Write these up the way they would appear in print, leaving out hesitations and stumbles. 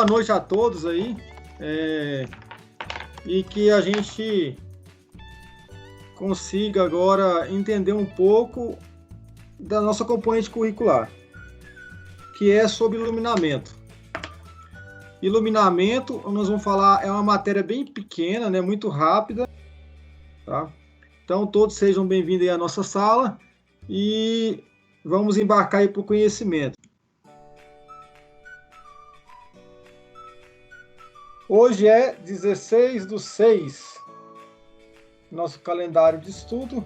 boa noite a todos aí, e que a gente consiga agora entender um pouco da nossa componente curricular, que é sobre iluminamento. Iluminamento, nós vamos falar, é uma matéria bem pequena, né, muito rápida, tá? Então, todos sejam bem-vindos aí à nossa sala e vamos embarcar aí para o conhecimento. Hoje é 16/6, nosso calendário de estudo.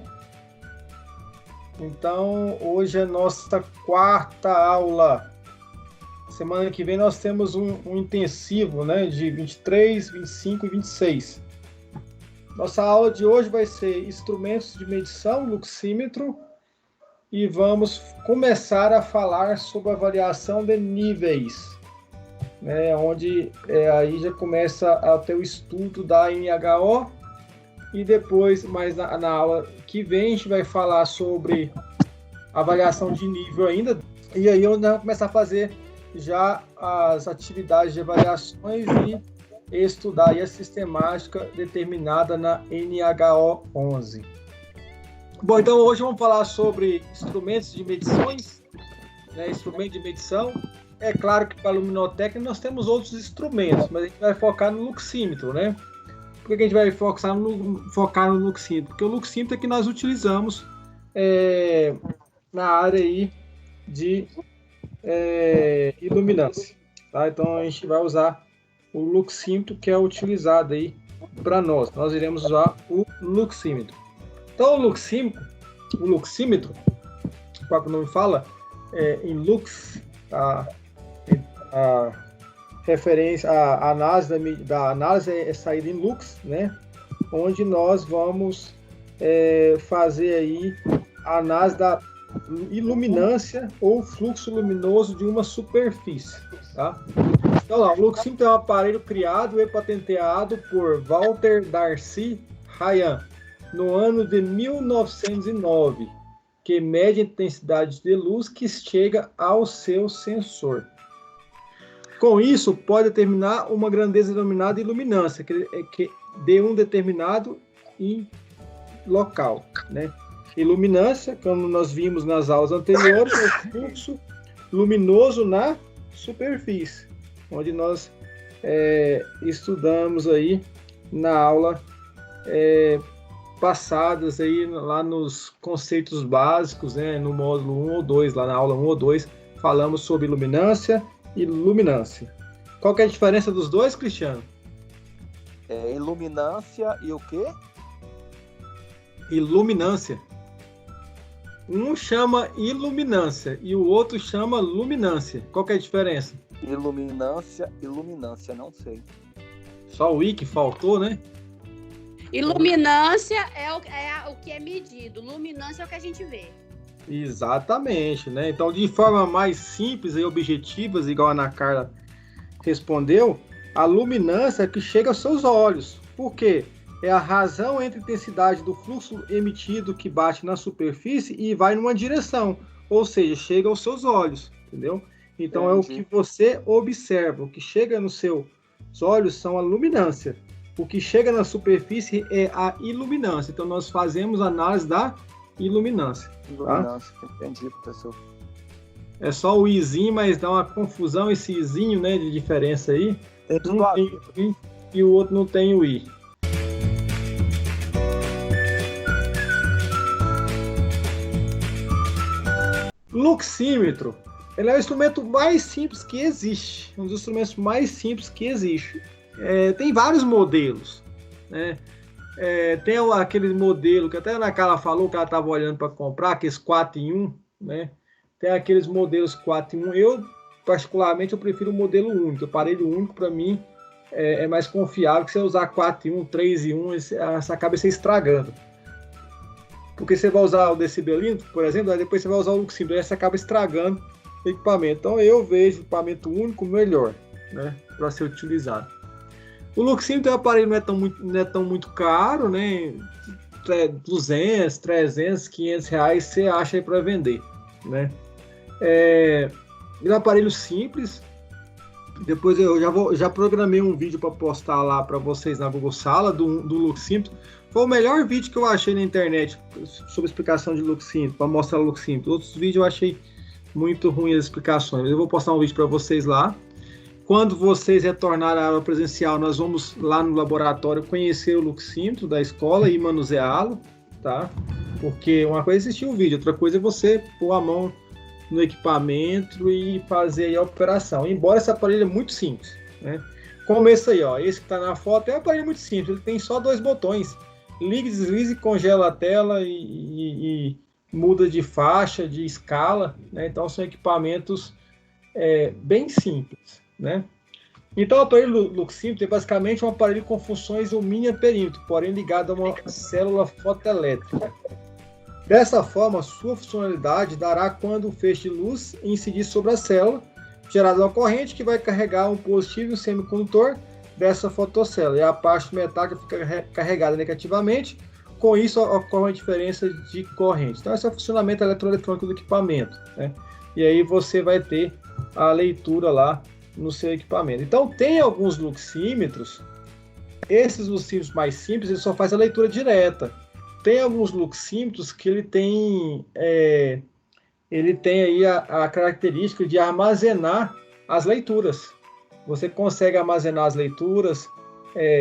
Então, hoje é nossa quarta aula. Semana que vem nós temos um intensivo, né, de 23, 25 e 26. Nossa aula de hoje vai ser instrumentos de medição, luxímetro, e vamos começar a falar sobre avaliação de níveis, né, onde aí já começa a ter o estudo da NHO, e depois, mais na aula que vem, a gente vai falar sobre avaliação de nível ainda, e aí nós vamos começar a fazer já as atividades de avaliações e estudar aí a sistemática determinada na NHO 11. Bom, então hoje vamos falar sobre instrumentos de medições, né, instrumento de medição. É claro que para a luminotécnica nós temos outros instrumentos, mas a gente vai focar no luxímetro, né? Por que a gente vai focar no luxímetro? Porque o luxímetro é que nós utilizamos na área aí de iluminância, tá? Então a gente vai usar o luxímetro que é utilizado aí para nós. Nós iremos usar o luxímetro. Então o luxímetro, o próprio nome fala, em lux, a referência, a análise da análise é saída em lux, né? Onde nós vamos fazer aí a análise da iluminância ou fluxo luminoso de uma superfície, tá? Então lá, o luxímetro é um aparelho criado e patenteado por Walter Darcy Ryan no ano de 1909, que mede a intensidade de luz que chega ao seu sensor. Com isso, pode determinar uma grandeza denominada iluminância, que de um determinado local, né? Iluminância, como nós vimos nas aulas anteriores, é o fluxo luminoso na superfície, onde nós estudamos aí na aula passadas aí lá nos conceitos básicos, né, no módulo 1 ou 2, lá na aula 1 ou 2, falamos sobre iluminância e luminância. Qual que é a diferença dos dois, Cristiano? Iluminância e o quê? Iluminância. Um chama iluminância e o outro chama luminância. Qual que é a diferença? Iluminância, não sei. Só o I que faltou, né? Iluminância é o que é medido, luminância é o que a gente vê. Exatamente, né? Então, de forma mais simples e objetiva, igual a Ana Carla respondeu, a luminância é que chega aos seus olhos. Por quê? É a razão entre a intensidade do fluxo emitido que bate na superfície e vai numa direção, ou seja, chega aos seus olhos, entendeu? Então, é o que você observa. O que chega nos seus olhos são a luminância. O que chega na superfície é a iluminância. Então, nós fazemos análise da iluminância. Iluminância, tá? Entendi, professor. É só o izinho, mas dá uma confusão esse izinho, né, de diferença aí. Um tem o I e o outro não tem o I. Luxímetro, ele é o instrumento mais simples que existe, um dos instrumentos mais simples que existe. Tem vários modelos, né? Tem aquele modelo que até a Ana Carla falou que ela estava olhando para comprar, aqueles 4 em 1, né? Tem aqueles modelos 4 em 1. Eu, particularmente, eu prefiro o modelo único. O aparelho único, para mim, é mais confiável que você usar 4 em 1, 3 em 1, essa acaba se estragando. Porque você vai usar o decibelímetro, por exemplo, aí depois você vai usar o luxímetro, aí você acaba estragando o equipamento. Então eu vejo o equipamento único melhor, né, para ser utilizado. O luxímetro, o aparelho não é tão muito caro, né? 200, 300, 500 reais você acha aí para vender, né? Ele é um aparelho simples, Depois eu já programei um vídeo para postar lá para vocês na Google Sala do Luxímetro. Foi o melhor vídeo que eu achei na internet sobre explicação de Luxímetro, para mostrar o Luxímetro. Outros vídeos eu achei muito ruins as explicações. Eu vou postar um vídeo para vocês lá. Quando vocês retornarem à aula presencial, nós vamos lá no laboratório conhecer o Luxímetro da escola e manuseá-lo, tá? Porque uma coisa é assistir o vídeo, outra coisa é você pôr a mão no equipamento e fazer aí a operação. Embora esse aparelho é muito simples, né? Como esse aí, ó, esse que está na foto é um aparelho muito simples, ele tem só 2 botões, liga, deslize, congela a tela e muda de faixa, de escala, né? Então são equipamentos bem simples, né? Então o aparelho Luxímetro é basicamente um aparelho com funções um mini amperímetro, porém ligado a uma célula fotoelétrica. Dessa forma, sua funcionalidade dará quando o feixe de luz incidir sobre a célula, gerada uma corrente que vai carregar um positivo e um semicondutor dessa fotocélula. E a parte metálica fica carregada negativamente, com isso ocorre uma diferença de corrente. Então esse é o funcionamento eletroeletrônico do equipamento, né? E aí você vai ter a leitura lá no seu equipamento. Então tem alguns luxímetros, esses luxímetros mais simples, ele só faz a leitura direta. Tem alguns luxímetros que ele tem aí a característica de armazenar as leituras. Você consegue armazenar as leituras,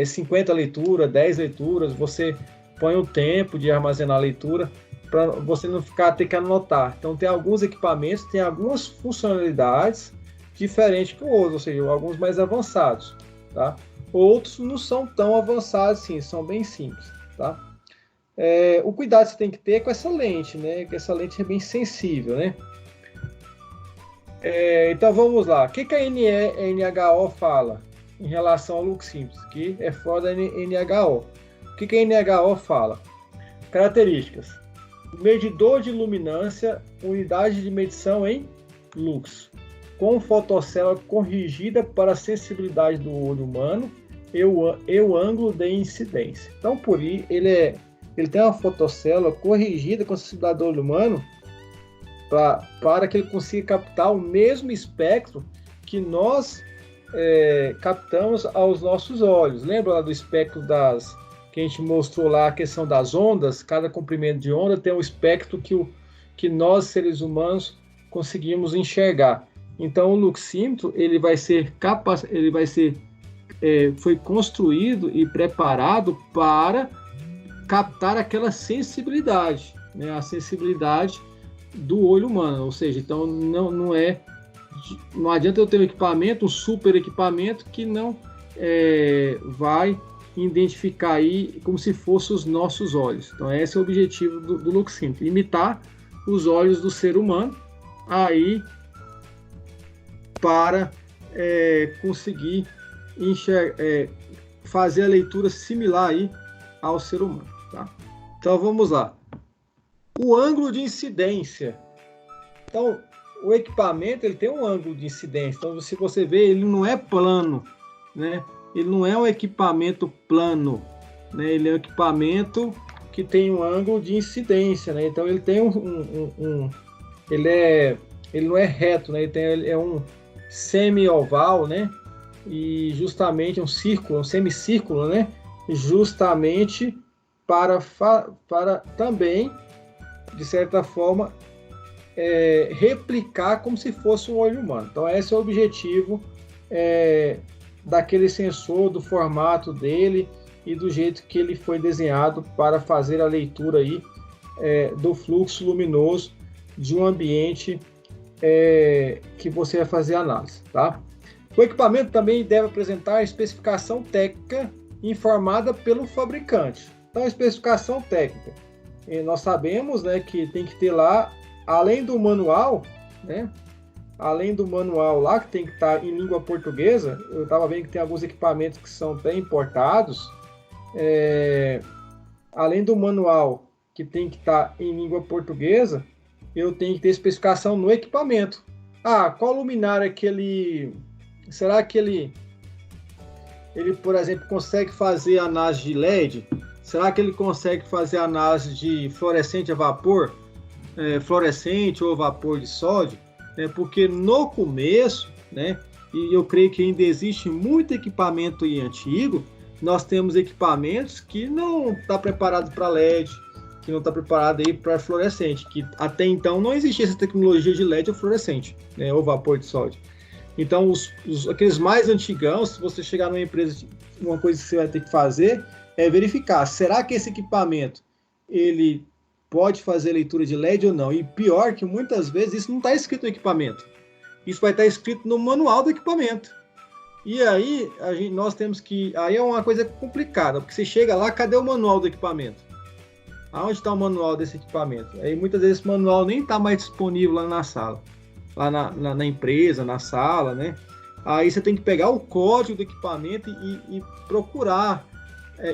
50 leituras, 10 leituras, você põe o tempo de armazenar a leitura para você não ter que anotar. Então tem alguns equipamentos, tem algumas funcionalidades diferentes que outros, ou seja, alguns mais avançados, tá? Outros não são tão avançados assim, são bem simples, tá? O cuidado que você tem que ter é com essa lente, né? Que essa lente é bem sensível, né? Então vamos lá. O que a NHO fala em relação ao luxímetro? Que é fora da NHO. O que a NHO fala? Características: medidor de luminância, unidade de medição em lux, com fotocélula corrigida para a sensibilidade do olho humano e o ângulo de incidência. Então, por aí, ele tem uma fotocélula corrigida com a sensibilidade do olho humano para que ele consiga captar o mesmo espectro que nós captamos aos nossos olhos. Lembra lá do espectro que a gente mostrou lá, a questão das ondas? Cada comprimento de onda tem um espectro que nós, seres humanos, conseguimos enxergar. Então, o luxímetro ele foi construído e preparado para captar aquela sensibilidade, né? A sensibilidade do olho humano, ou seja, então não adianta eu ter um super equipamento que não vai identificar aí como se fossem os nossos olhos. Então esse é o objetivo do luxímetro, imitar os olhos do ser humano aí para conseguir fazer a leitura similar aí ao ser humano, tá? Então vamos lá. O ângulo de incidência. Então o equipamento ele tem um ângulo de incidência. Então se você vê, ele não é plano, né? Ele não é um equipamento plano, né? Ele é um equipamento que tem um ângulo de incidência, né? Então ele tem ele não é reto, né? Ele é um semi-oval, né? E justamente um semicírculo, né? Justamente para também, de certa forma, replicar como se fosse um olho humano. Então esse é o objetivo daquele sensor, do formato dele e do jeito que ele foi desenhado para fazer a leitura aí do fluxo luminoso de um ambiente que você vai fazer a análise, tá? O equipamento também deve apresentar a especificação técnica informada pelo fabricante. Então, a especificação técnica, nós sabemos, né, que tem que ter lá, além do manual, né, além do manual lá, que tem que estar em língua portuguesa. Eu estava vendo que tem alguns equipamentos que são bem importados. Além do manual, que tem que estar em língua portuguesa, eu tenho que ter especificação no equipamento. Qual luminária que ele... Será que ele, por exemplo, consegue fazer análise de LED? Será que ele consegue fazer análise de fluorescente a vapor? Fluorescente ou vapor de sódio? Porque no começo, né, e eu creio que ainda existe muito equipamento aí antigo, nós temos equipamentos que não está preparado para LED, que não está preparado aí para fluorescente, que até então não existia essa tecnologia de LED ou fluorescente, né, ou vapor de sódio. Então, aqueles mais antigão, se você chegar numa empresa, uma coisa que você vai ter que fazer é verificar, será que esse equipamento, ele pode fazer leitura de LED ou não? E pior que muitas vezes isso não está escrito no equipamento. Isso vai estar escrito no manual do equipamento. E aí, nós temos que... Aí é uma coisa complicada, porque você chega lá, cadê o manual do equipamento? Aonde está o manual desse equipamento? Aí muitas vezes esse manual nem está mais disponível lá na sala. Lá na empresa, na sala, né? Aí você tem que pegar o código do equipamento e procurar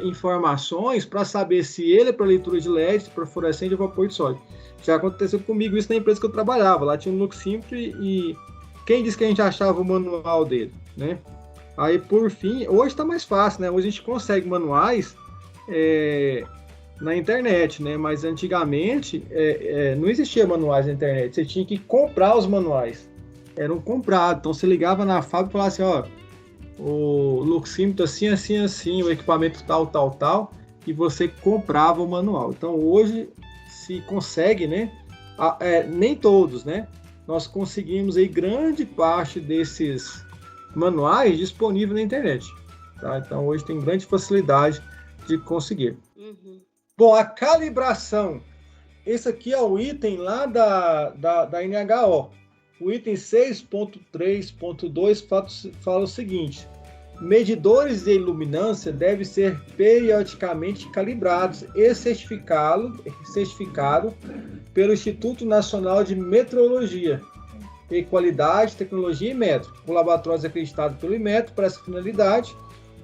informações para saber se ele é para leitura de LED, para fluorescente ou vapor de sódio. Já aconteceu comigo isso na empresa que eu trabalhava. Lá tinha um Luxímetro e quem disse que a gente achava o manual dele, né? Aí, por fim, hoje está mais fácil, né? Hoje a gente consegue manuais na internet, né? Mas antigamente não existia manuais na internet. Você tinha que comprar os manuais. Eram comprados. Então você ligava na fábrica e falava assim, ó, o Luxímetro assim, assim, assim, o equipamento tal, tal, tal, e você comprava o manual. Então hoje se consegue, né? Nem todos, né? Nós conseguimos aí grande parte desses manuais disponíveis na internet. Tá? Então hoje tem grande facilidade de conseguir. Uhum. Bom, a calibração. Esse aqui é o item lá da NHO. O item 6.3.2 fala o seguinte: medidores de iluminância devem ser periodicamente calibrados e certificado pelo Instituto Nacional de Metrologia e Qualidade, Tecnologia e Metro, por laboratórios acreditados pelo Inmetro para essa finalidade,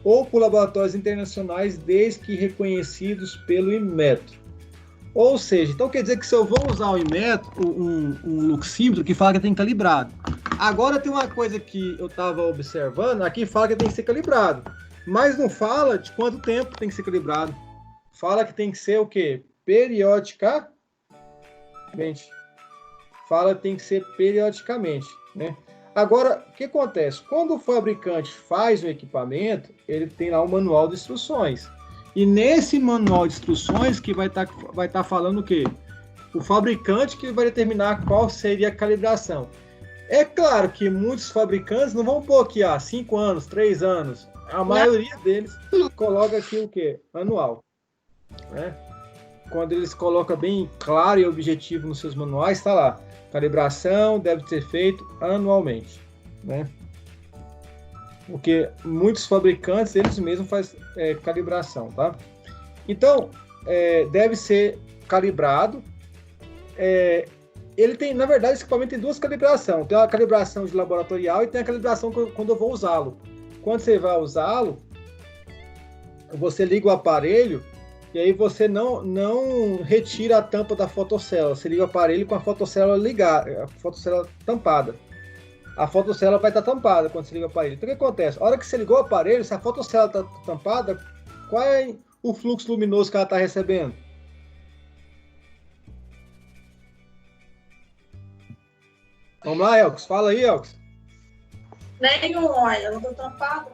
ou por laboratórios internacionais desde que reconhecidos pelo Inmetro. Ou seja, então quer dizer que se eu vou usar o Inmetro, um luxímetro que fala que tem calibrado. Agora tem uma coisa que eu estava observando, aqui fala que tem que ser calibrado, mas não fala de quanto tempo tem que ser calibrado. Fala que tem que ser o quê? Periodicamente. Fala que tem que ser periodicamente, né? Agora, o que acontece? Quando o fabricante faz o equipamento, ele tem lá o manual de instruções. E nesse manual de instruções que vai tá falando o quê? O fabricante que vai determinar qual seria a calibração. É claro que muitos fabricantes não vão pôr aqui 5 anos, 3 anos. A maioria deles coloca aqui o quê? Anual. Né? Quando eles colocam bem claro e objetivo nos seus manuais, está lá. Calibração deve ser feito anualmente. Né? Porque muitos fabricantes, eles mesmos fazem calibração, tá? Então, deve ser calibrado. Ele tem, na verdade, esse equipamento tem duas calibrações. Tem a calibração de laboratorial e tem a calibração quando eu vou usá-lo. Quando você vai usá-lo, você liga o aparelho e aí você não retira a tampa da fotocélula. Você liga o aparelho com a fotocélula ligada, a fotocélula tampada. A fotocélula vai estar tampada quando você liga o aparelho. Então, o que acontece? A hora que você ligou o aparelho, se a fotocélula está tampada, qual é o fluxo luminoso que ela está recebendo? Vamos lá, Elks. Fala aí, Elks. Nenhum, olha, eu não estou tampada.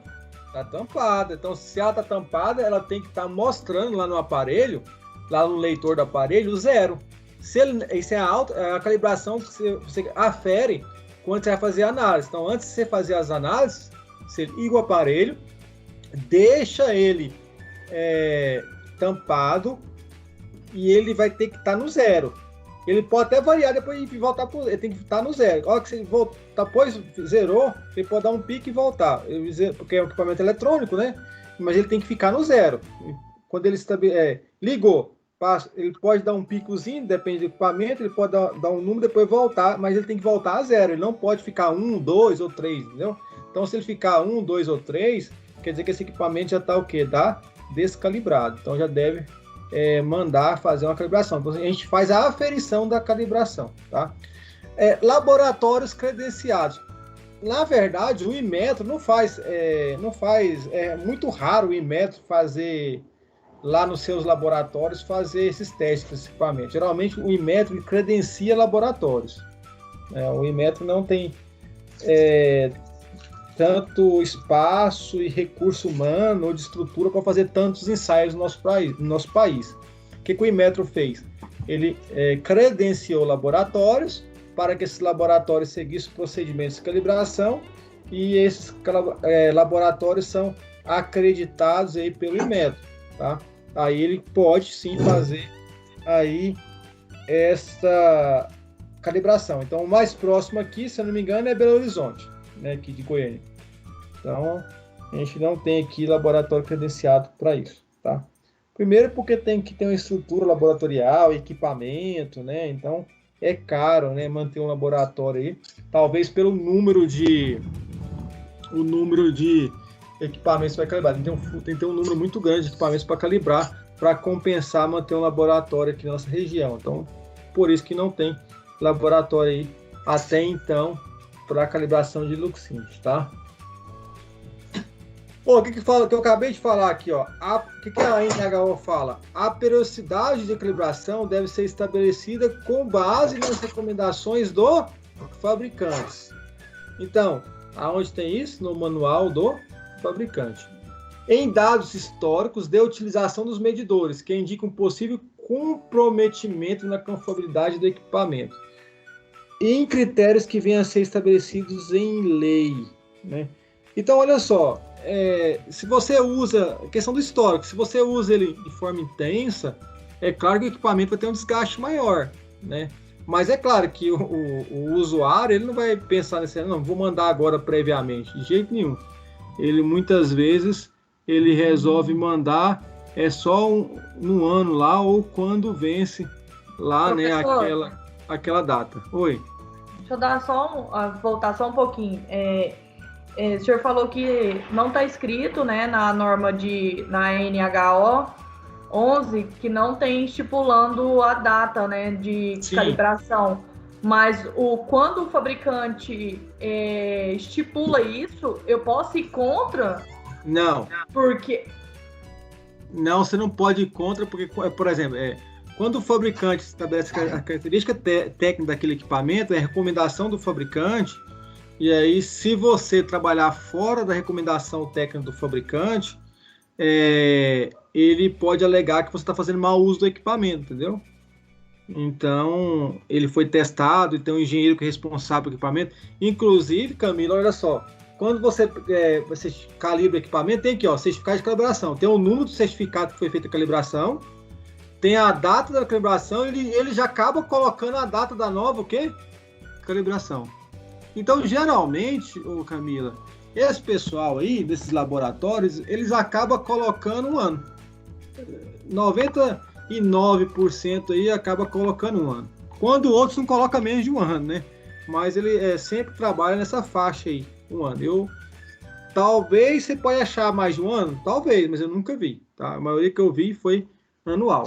Está tampada. Então, se ela está tampada, ela tem que estar mostrando lá no aparelho, lá no leitor do aparelho, o zero. Isso é a calibração que você afere quando você vai fazer a análise. Então, antes de você fazer as análises, você liga o aparelho, deixa ele tampado e ele vai ter que estar no zero. Ele pode até variar depois e voltar para ele tem que estar no zero. A hora que você voltar, depois zerou, ele pode dar um pique e voltar. Porque é um equipamento eletrônico, né? Mas ele tem que ficar no zero. Quando ele ligou, ele pode dar um picozinho, depende do equipamento, ele pode dar um número, depois voltar, mas ele tem que voltar a zero. Ele não pode ficar 1, 2 ou 3, entendeu? Então, se ele ficar 1, 2 ou 3, quer dizer que esse equipamento já está o quê? Está descalibrado. Então, já deve mandar fazer uma calibração. Então, a gente faz a aferição da calibração, tá? Laboratórios credenciados. Na verdade, o Inmetro não faz, é muito raro o Inmetro fazer lá nos seus laboratórios, fazer esses testes desse equipamento. Geralmente, o Inmetro credencia laboratórios. O Inmetro não tem tanto espaço e recurso humano ou de estrutura para fazer tantos ensaios no nosso país. O que o Inmetro fez? Ele credenciou laboratórios para que esses laboratórios seguissem procedimentos de calibração e esses laboratórios são acreditados aí pelo Inmetro, tá? Aí ele pode sim fazer aí essa calibração. Então, o mais próximo aqui, se eu não me engano, é Belo Horizonte, né, aqui de Goiânia. Então, a gente não tem aqui laboratório credenciado para isso, tá? Primeiro porque tem que ter uma estrutura laboratorial, equipamento, né? Então, é caro, né, manter um laboratório aí. Talvez pelo número de equipamentos para calibrar. Tem que ter um número muito grande de equipamentos para calibrar, para compensar manter um laboratório aqui na nossa região. Então, por isso que não tem laboratório aí até então para calibração de luxímetros, tá? O que eu acabei de falar aqui, ó? O que a NHO fala? A periodicidade de calibração deve ser estabelecida com base nas recomendações do fabricante. Então, aonde tem isso? No manual do fabricante. Em dados históricos de utilização dos medidores, que indicam possível comprometimento na confiabilidade do equipamento. E em critérios que venham a ser estabelecidos em lei, né? Então, olha só, se você usa, a questão do histórico, se você usa ele de forma intensa, é claro que o equipamento vai ter um desgaste maior, né? Mas é claro que o usuário, ele não vai pensar nesse, não, vou mandar agora previamente, de jeito nenhum. Ele, muitas vezes, ele resolve mandar só no ano lá, ou quando vence lá, Professor, né, aquela data. Oi. deixa eu dar voltar só um pouquinho. O senhor falou que não está escrito, né, na norma na NHO 11, que não tem estipulando a data, né, de Sim. calibração. Mas quando o fabricante estipula isso, eu posso ir contra? Não. Porque... Não, você não pode ir contra, porque, por exemplo, quando o fabricante estabelece a característica técnica daquele equipamento, é recomendação do fabricante, e aí, se você trabalhar fora da recomendação técnica do fabricante, ele pode alegar que você está fazendo mau uso do equipamento, entendeu? Então, ele foi testado e tem um engenheiro que é responsável pelo equipamento. Inclusive, Camila, olha só, quando você calibra o equipamento, tem aqui, ó, certificado de calibração. Tem o número do certificado que foi feita a calibração, tem a data da calibração, ele já acaba colocando a data da nova, o quê? Calibração. Então, geralmente, Camila, esse pessoal aí, desses laboratórios, eles acabam colocando um ano. 99% aí acaba colocando um ano. Quando outros não colocam menos de um ano, né? Mas ele sempre trabalha nessa faixa aí, um ano. Talvez você pode achar mais de um ano, talvez, mas eu nunca vi, tá? A maioria que eu vi foi anual.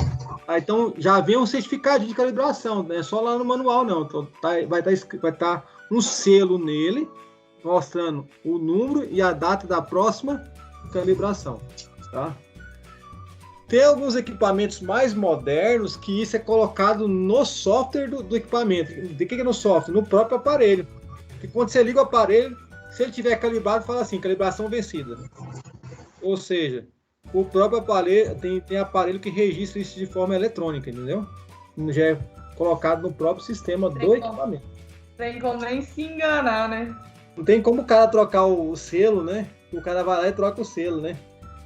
Então, já vem um certificado de calibração, não é só lá no manual, não. Então, vai estar um selo nele, mostrando o número e a data da próxima calibração, tá? Tem alguns equipamentos mais modernos que isso é colocado no software do equipamento. De que é no software? No próprio aparelho. Porque quando você liga o aparelho, se ele tiver calibrado, fala assim, calibração vencida. Ou seja, o próprio aparelho, tem aparelho que registra isso de forma eletrônica, entendeu? Já é colocado no próprio sistema do equipamento. Tem como nem se enganar, né? Não tem como o cara trocar o selo, né? O cara vai lá e troca o selo, né?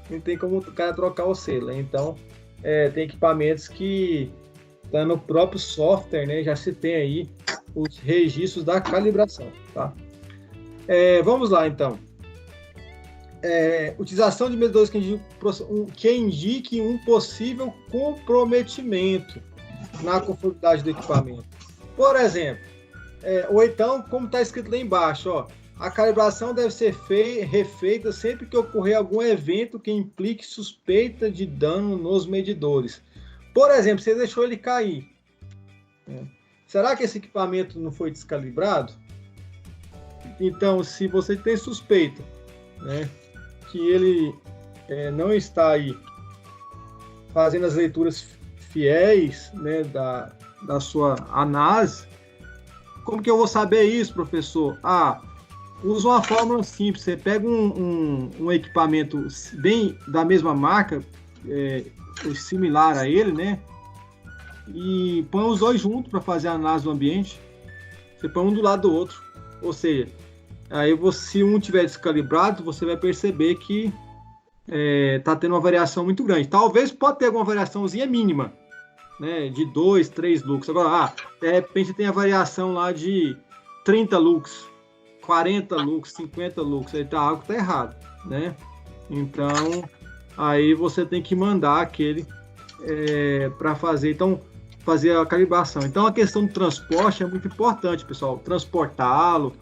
Não tem como o cara trocar o selo. Então, tem equipamentos que tá no próprio software, né? Já se tem aí os registros da calibração, tá? Vamos lá, então. Utilização de medidores que indiquem um possível comprometimento na conformidade do equipamento. Por exemplo, ou então, como está escrito lá embaixo, ó, a calibração deve ser refeita sempre que ocorrer algum evento que implique suspeita de dano nos medidores. Por exemplo, você deixou ele cair. Será que esse equipamento não foi descalibrado? Então, se você tem suspeita, né, que ele não está aí fazendo as leituras fiéis, né, da sua análise, como que eu vou saber isso, professor? usa uma fórmula simples. Você pega um equipamento bem da mesma marca, similar a ele, né? E põe os dois juntos para fazer a análise do ambiente. Você põe um do lado do outro. Ou seja, aí se um tiver descalibrado, você vai perceber que está tendo uma variação muito grande. Talvez pode ter alguma variaçãozinha mínima, né, de 2, 3 lux. Agora, de repente tem a variação lá de 30 lux, 40 lux, 50 lux. Aí algo está errado, né? Então, aí você tem que mandar aquele para fazer. Então, fazer a calibração. Então, a questão do transporte é muito importante, pessoal. Transportá-lo,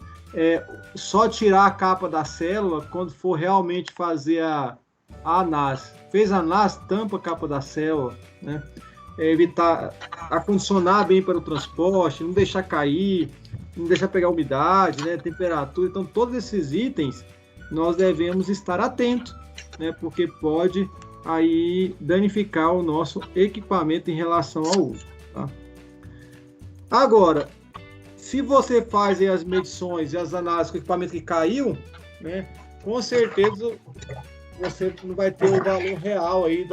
só tirar a capa da célula quando for realmente fazer a análise. Fez a análise, tampa a capa da célula, né? Evitar acondicionar bem para o transporte, não deixar cair, não deixar pegar umidade, né? Temperatura. Então, todos esses itens nós devemos estar atentos, né? Porque pode aí danificar o nosso equipamento em relação ao uso. Tá? Agora, se você faz aí as medições e as análises com o equipamento que caiu, né, com certeza você não vai ter o valor real aí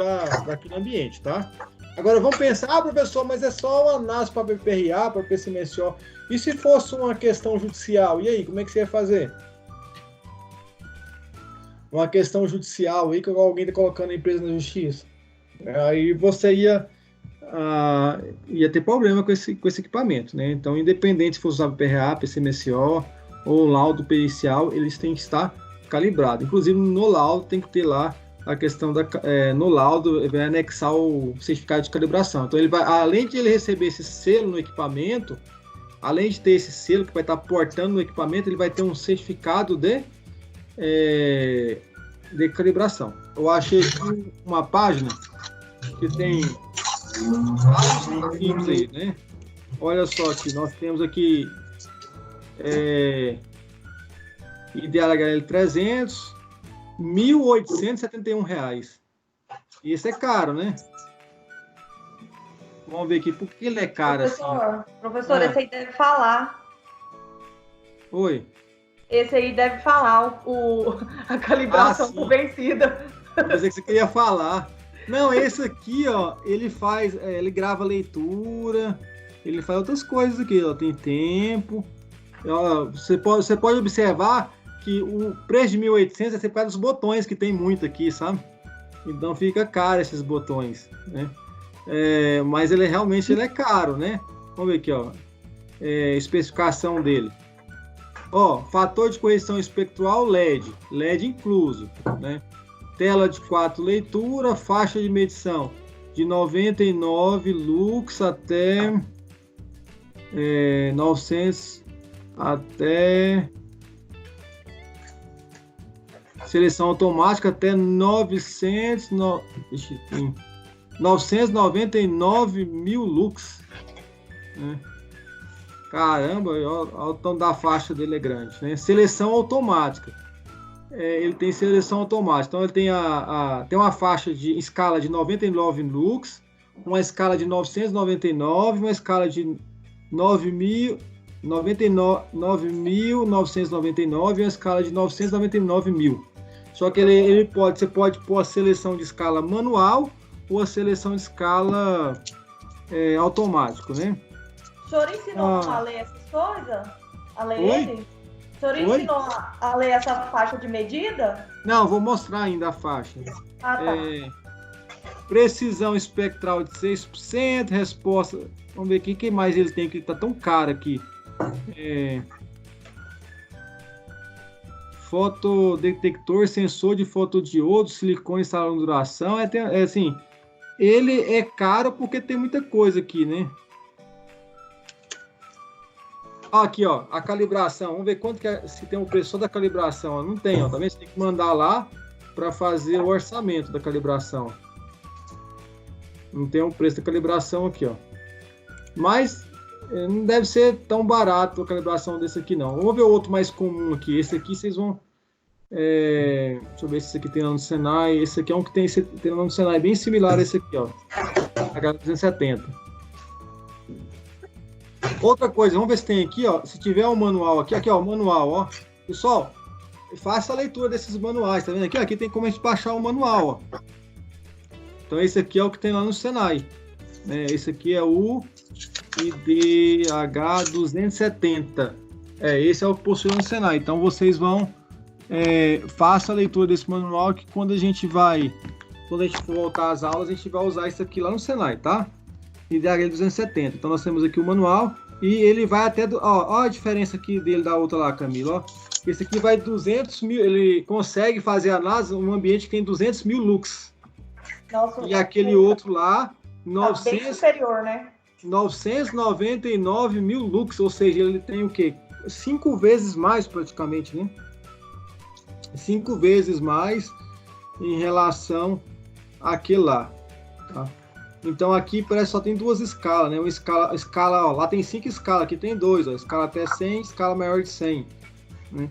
daquele ambiente, tá? Agora vamos pensar, professor, mas é só uma análise para BPRA, para PCMSO. E se fosse uma questão judicial? E aí, como é que você ia fazer? Uma questão judicial aí, que alguém está colocando a empresa na justiça. Aí você ia ter problema com esse equipamento, né? Então, independente se for usar BPRA, PCMSO ou laudo pericial, eles têm que estar calibrados. Inclusive, no laudo tem que ter lá a questão no laudo, ele vai anexar o certificado de calibração. Então, ele vai, além de ele receber esse selo no equipamento, além de ter esse selo que vai estar portando no equipamento, ele vai ter um certificado de calibração. Eu achei aqui uma página que tem vários links aí, né? Olha só aqui, nós temos aqui IDHL 300, R$ 1.871. E esse é caro, né? Vamos ver aqui, por que ele é caro assim? Professor, esse aí deve falar. Oi? Esse aí deve falar a calibração por vencida. Eu pensei que você queria falar. Não, esse aqui, ó, ele faz, ele grava leitura, ele faz outras coisas aqui, ó, tem tempo. Ó, você pode observar que o preço de 1.800 é por causa dos botões, que tem muito aqui, sabe? Então fica caro esses botões, né? Mas ele realmente é caro, né? Vamos ver aqui, ó, especificação dele. Ó, fator de correção espectral LED incluso, né? Tela de 4 leitura, faixa de medição de 99 lux até 900 até seleção automática até 999 mil lux, né? Caramba, o tom da faixa dele é grande, né? Seleção automática. Ele tem seleção automática. Então ele tem tem uma faixa de escala de 99 lux, uma escala de 999, uma escala de 9.999 e uma escala de 999 mil. Só que você pode pôr a seleção de escala manual ou a seleção de escala automático, né? O senhor ensinou a ler essas coisas? A ler ele? O senhor ensinou a ler essa faixa de medida? Não, vou mostrar ainda a faixa. Ah, tá. Precisão espectral de 6%, resposta... Vamos ver aqui, o que mais ele tem, que está tão caro aqui. Fotodetector, sensor de fotodiodo, silicone instalado em duração. Assim, ele é caro porque tem muita coisa aqui, né? Aqui, ó, a calibração. Vamos ver quanto que se tem o preço só da calibração. Não tem, ó, também você tem que mandar lá para fazer o orçamento da calibração. Não tem o preço da calibração aqui, ó. Mas não deve ser tão barato a calibração desse aqui, não. Vamos ver o outro mais comum aqui. Esse aqui vocês vão... deixa eu ver se esse aqui tem lá no Senai. Esse aqui é um que tem lá no Senai, bem similar a esse aqui, ó. H270. Outra coisa, vamos ver se tem aqui, ó. Se tiver um manual aqui, ó, o manual, ó. Pessoal, faça a leitura desses manuais, tá vendo aqui? Aqui tem como a gente baixar o manual, ó. Então esse aqui é o que tem lá no Senai. Esse aqui é o IDH 270. Esse é o que possui no Senai. Então vocês vão, faça a leitura desse manual, que quando a gente for voltar às aulas, a gente vai usar isso aqui lá no Senai, tá? IDH 270. Então nós temos aqui o manual e ele vai até, ó a diferença aqui dele da outra lá, Camila, ó. Esse aqui vai 200 mil, ele consegue fazer análise num ambiente que tem 200 mil lux. Nossa, E aquele outro lá, tá bem superior, né? 999 mil lux, ou seja, ele tem o quê? 5 vezes mais praticamente, né? 5 vezes mais em relação àquele lá, tá? Então aqui parece que só tem 2 escalas, né? Uma escala, ó, lá tem 5 escalas, aqui tem 2, ó, escala até 100, escala maior de 100, né?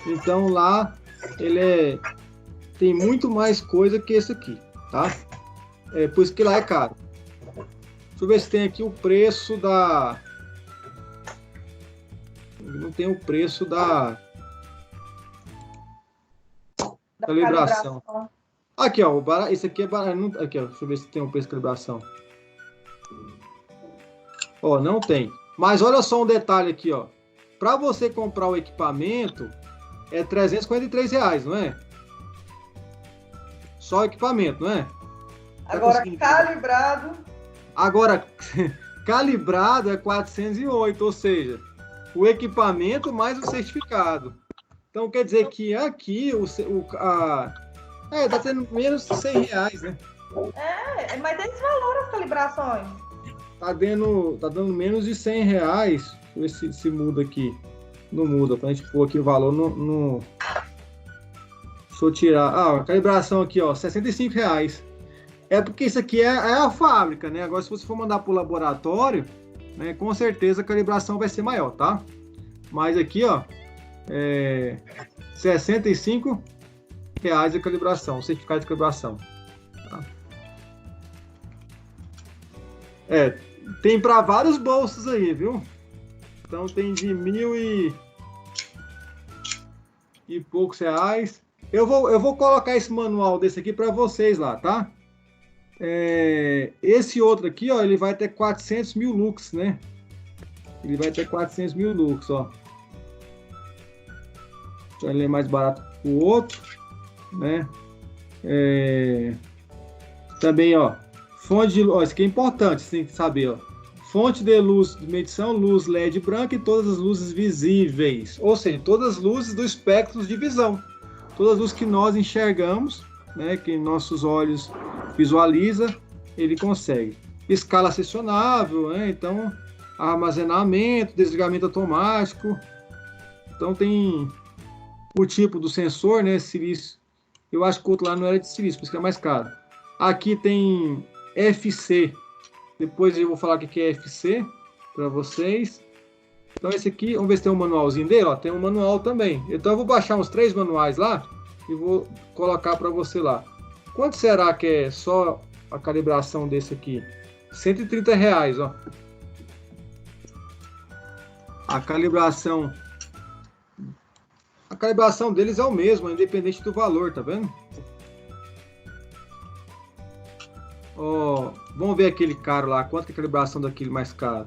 Então lá ele tem muito mais coisa que esse aqui, tá? Por isso que lá é caro. Deixa eu ver se tem aqui o preço da... Não tem o preço da calibração. Aqui, ó, esse aqui é barato. Aqui, ó, deixa eu ver se tem o preço de calibração. Ó, não tem. Mas olha só um detalhe aqui, ó. Para você comprar o equipamento, é R$343, não é? Só o equipamento, não é? Tá agora, calibrado... Agora, calibrado é 408, ou seja, o equipamento mais o certificado. Então, quer dizer que aqui tá tendo menos de R$100, né? Mas tem esse valor as calibrações. Tá dando menos de R$100. Deixa eu ver se muda aqui. Não muda, pra gente pôr aqui o valor no... Deixa eu tirar. A calibração aqui, ó, R$65. É porque isso aqui é a fábrica, né? Agora, se você for mandar para o laboratório, né, com certeza a calibração vai ser maior, tá? Mas aqui, ó, R$65 a calibração, o certificado de calibração. Tá? Tem para vários bolsos aí, viu? Então tem de 1.000 e poucos reais. Eu vou colocar esse manual desse aqui para vocês lá, tá? Esse outro aqui, ó, ele vai ter 400 mil lux, né? Ele vai ter 400 mil lux, ó. Então ele é mais barato que o outro, né? Também, ó, fonte de luz, isso aqui é importante, você tem que saber, ó. Fonte de luz de medição, luz LED branca e todas as luzes visíveis, ou seja, todas as luzes do espectro de visão, todas as luzes que nós enxergamos, né, que nossos olhos visualiza, ele consegue. Escala seccionável, né? Então armazenamento, desligamento automático. Então tem o tipo do sensor, né? Silício. Eu acho que o outro lá não era de silício, por isso que é mais caro. Aqui tem FC. Depois eu vou falar o que é FC para vocês. Então esse aqui, vamos ver se tem um manualzinho dele. Ó, tem um manual também. Então eu vou baixar uns 3 manuais lá e vou colocar para você lá. Quanto será que é só a calibração desse aqui? R$130, ó. A calibração deles é o mesmo, independente do valor, tá vendo? Ó, vamos ver aquele caro lá, quanto que é a calibração daquele mais caro.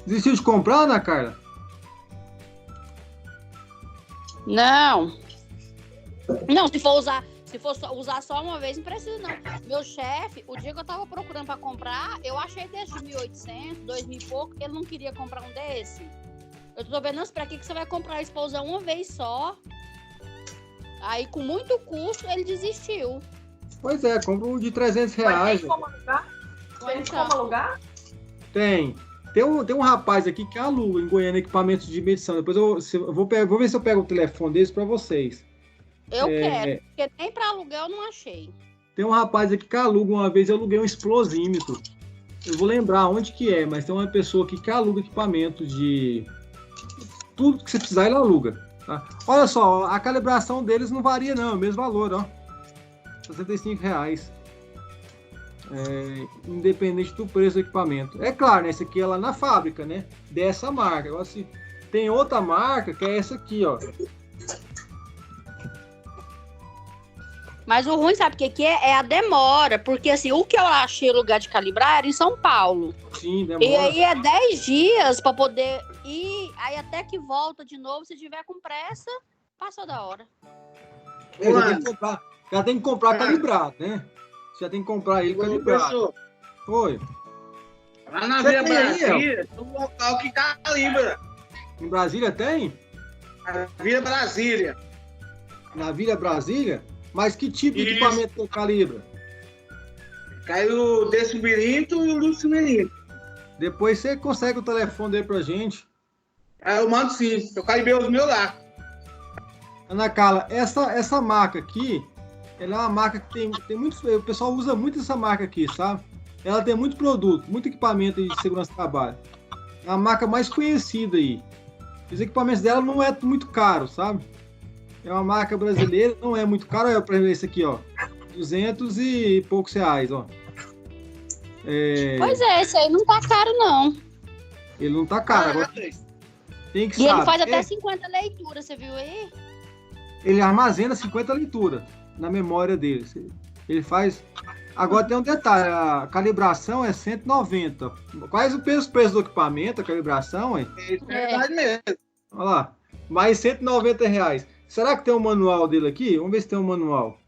Desistiu de comprar, Ana Carla? Não, se for usar só uma vez, não precisa não. Meu chefe, o dia que eu tava procurando pra comprar, eu achei desse de 1.800, 2.000 e pouco, ele não queria comprar um desse. Eu tô vendo, pra que você vai comprar isso pra usar uma vez só? Aí, com muito custo, ele desistiu. Pois é, compra um de R$300. Mas tem como alugar? Tem como alugar? Tem. Tem um rapaz aqui que aluga em Goiânia equipamentos de medição. Depois eu vou ver se eu pego o telefone deles para vocês. Eu quero, porque nem para alugar eu não achei. Tem um rapaz aqui que aluga. Uma vez eu aluguei um explosímetro. Eu vou lembrar onde que é, mas tem uma pessoa aqui que aluga equipamento de... Tudo que você precisar, ele aluga. Tá? Olha só, a calibração deles não varia não, é o mesmo valor, ó. R$65. Independente do preço do equipamento. É claro, né? Esse aqui é lá na fábrica, né? Dessa marca. Agora, se tem outra marca que é essa aqui, ó. Mas o ruim, sabe o que é? É a demora. Porque, assim, o que eu achei lugar de calibrar era em São Paulo. Sim, demora. E aí é 10 dias para poder ir. Aí até que volta de novo, se tiver com pressa, passou da hora. Já tem que comprar calibrado, né? Já tem que comprar ele calibrado. Foi. Lá na Você Vila tem aí, Brasília, tem um local que calibra. Em Brasília tem? A Vila Brasília. Na Vila Brasília? Mas que tipo de Isso. equipamento que calibra? Caiu o decibilímetro e o lucibilímetro. Depois você consegue o telefone dele pra gente. Aí eu mando sim. Eu calibrei os meus lá. Ana Carla, essa marca aqui, ela é uma marca que tem muito. O pessoal usa muito essa marca aqui, sabe? Ela tem muito produto, muito equipamento de segurança do trabalho. É a marca mais conhecida aí. Os equipamentos dela não é muito caro, sabe? É uma marca brasileira, não é muito caro. Olha, por exemplo, esse aqui, ó. 200 e poucos reais, ó. Pois é, esse aí não tá caro, não. Ele não tá caro. Agora tem que E saber. ele faz até 50 leituras, você viu aí? Ele armazena 50 leituras na memória dele. Ele faz. Agora tem um detalhe: a calibração é 190. Quase o preço do equipamento, a calibração, hein? É verdade mesmo. Olha lá. Mais 190 reais. Será que tem um manual dele aqui? Vamos ver se tem um manual.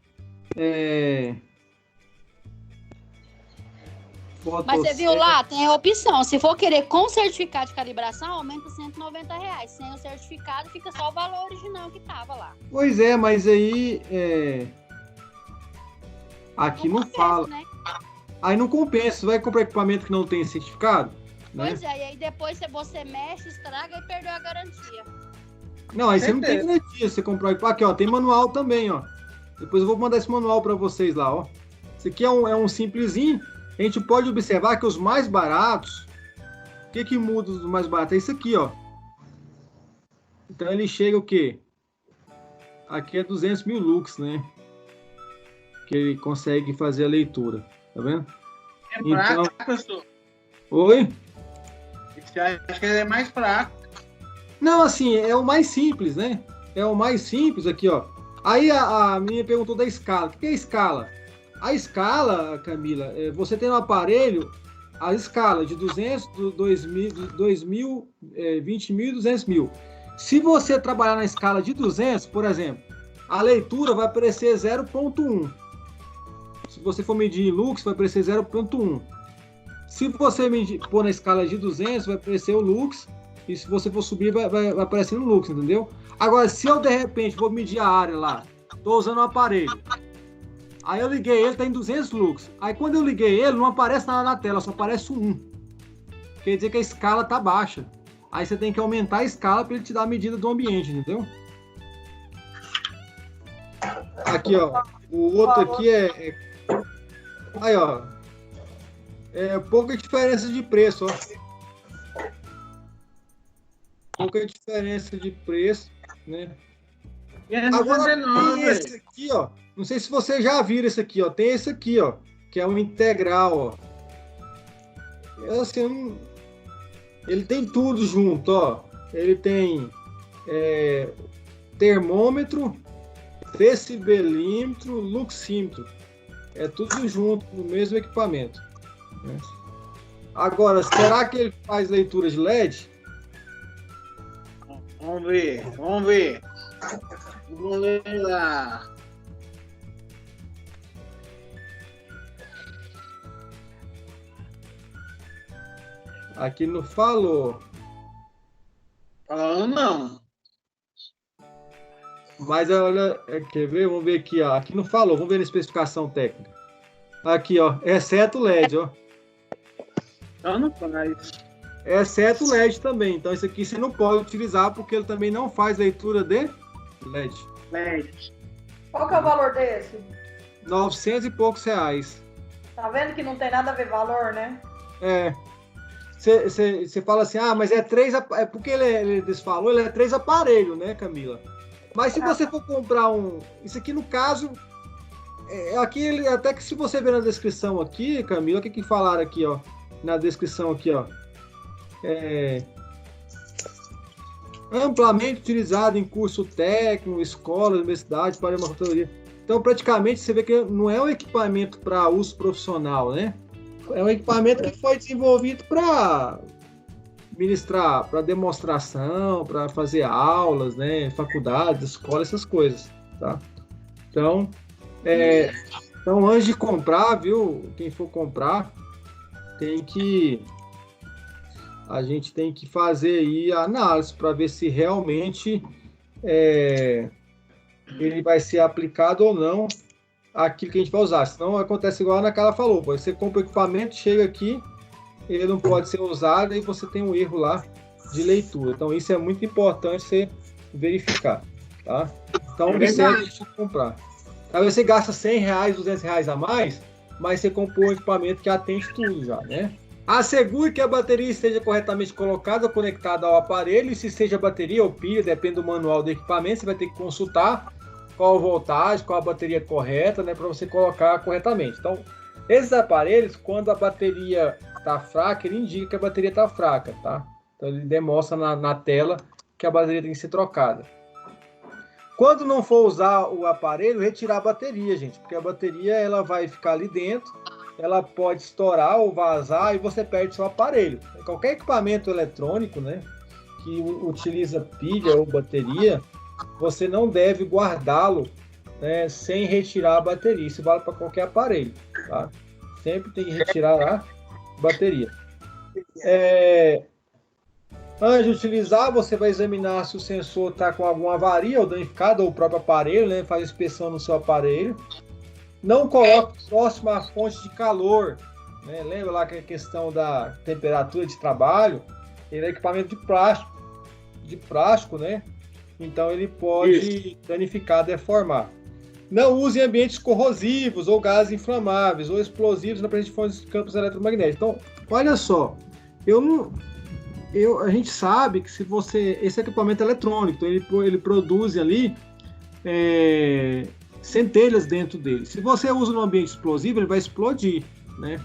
Mas você viu lá, tem a opção. Se for querer com certificado de calibração, aumenta 190 reais. Sem o certificado, fica só o valor original que tava lá. Pois é, mas aí. Aqui não compensa, fala. né? Aí não compensa. Você vai comprar equipamento que não tem certificado? Né? Pois é, e aí depois você mexe, estraga e perdeu a garantia. Não, aí você não tem garantia. Você comprar equipamento. Aqui, ó, tem manual também, ó. Depois eu vou mandar esse manual para vocês lá, ó. Esse aqui é um simplesinho. A gente pode observar que os mais baratos, o que muda dos mais baratos? É isso aqui, ó. Então ele chega o quê? Aqui é 200 mil lux, né? Que ele consegue fazer a leitura, tá vendo? É fraco, professor. Oi? Acho que ele é mais fraco. Não, assim, é o mais simples, né? É o mais simples aqui, ó. Aí a menina perguntou da escala. O que é escala? A escala, Camila, você tem no aparelho a escala de 200, 2000, 20 mil e 200 mil. Se você trabalhar na escala de 200, por exemplo, a leitura vai aparecer 0.1. Se você for medir em lux, vai aparecer 0.1. Se você pôr na escala de 200, vai aparecer o lux. E se você for subir, vai aparecer no lux, entendeu? Agora, se eu, de repente, vou medir a área lá, estou usando um aparelho. Aí eu liguei ele, tá em 200 lux. Aí quando eu liguei ele, não aparece nada na tela, só aparece 1. Quer dizer que a escala tá baixa. Aí você tem que aumentar a escala para ele te dar a medida do ambiente, entendeu? Aqui, ó. O outro aqui Aí, ó. É pouca diferença de preço, ó. Pouca diferença de preço, né? Agora tem esse aqui, ó. Não sei se vocês já viram esse aqui, ó. Tem esse aqui, ó. Que é um integral, ó. Assim, ele tem tudo junto, ó. Ele tem termômetro, decibelímetro, luxímetro. É tudo junto no mesmo equipamento, né? Agora, será que ele faz leitura de LED? Vamos ver. Vamos ver lá. Aqui não falou. Falando não. Mas olha, quer ver? Vamos ver aqui, ó. Aqui não falou. Vamos ver na especificação técnica. Aqui, ó. Exceto LED, ó. Então não faz. Exceto o LED também. Então, isso aqui você não pode utilizar porque ele também não faz leitura de LED. LED. Qual que é o valor desse? 900 e poucos reais. Tá vendo que não tem nada a ver valor, né? Você fala assim, mas é 3... É porque ele desfalou, ele é 3 aparelhos, né, Camila? Mas se você for comprar isso aqui, no caso... aqui, até que se você ver na descrição aqui, Camila, o que falaram aqui, ó? Na descrição aqui, ó. amplamente utilizado em curso técnico, escola, universidade, para uma consultoria. Então, praticamente, você vê que não é um equipamento para uso profissional, né? É um equipamento que foi desenvolvido para ministrar, para demonstração, para fazer aulas, né? Faculdades, escolas, essas coisas, tá? Então, antes de comprar, viu? Quem for comprar, a gente tem que fazer aí a análise para ver se realmente ele vai ser aplicado ou não aquilo que a gente vai usar. Senão acontece igual a Ana Carla falou, você compra o equipamento, chega aqui, ele não pode ser usado e você tem um erro lá de leitura. Então isso é muito importante você verificar, tá? Então observe antes de comprar. Talvez você gasta R$100, R$200 a mais, mas você comprou um equipamento que atende tudo já, né? Assegure que a bateria esteja corretamente colocada ou conectada ao aparelho, e se seja bateria ou pilha, depende do manual do equipamento, você vai ter que consultar qual a voltagem, qual a bateria correta, né, para você colocar corretamente. Então, esses aparelhos, quando a bateria está fraca, ele indica que a bateria está fraca, tá? Então, ele demonstra na tela que a bateria tem que ser trocada. Quando não for usar o aparelho, retirar a bateria, gente, porque a bateria ela vai ficar ali dentro, ela pode estourar ou vazar e você perde seu aparelho. Qualquer equipamento eletrônico, né, que utiliza pilha ou bateria, você não deve guardá-lo, né, sem retirar a bateria. Isso vale para qualquer aparelho, tá? Sempre tem que retirar a bateria. Antes de utilizar, você vai examinar se o sensor está com alguma avaria ou danificado, ou o próprio aparelho, né, faz inspeção no seu aparelho. Não coloque próximo à fonte de calor, né? Lembra lá que a questão da temperatura de trabalho, ele é equipamento de plástico, né? Então ele pode danificar, deformar. Não use em ambientes corrosivos ou gases inflamáveis ou explosivos na presença de fontes de campos eletromagnéticos. Então, olha só, a gente sabe que esse equipamento eletrônico, então ele produz ali centelhas dentro dele. Se você usa no ambiente explosivo, ele vai explodir, né?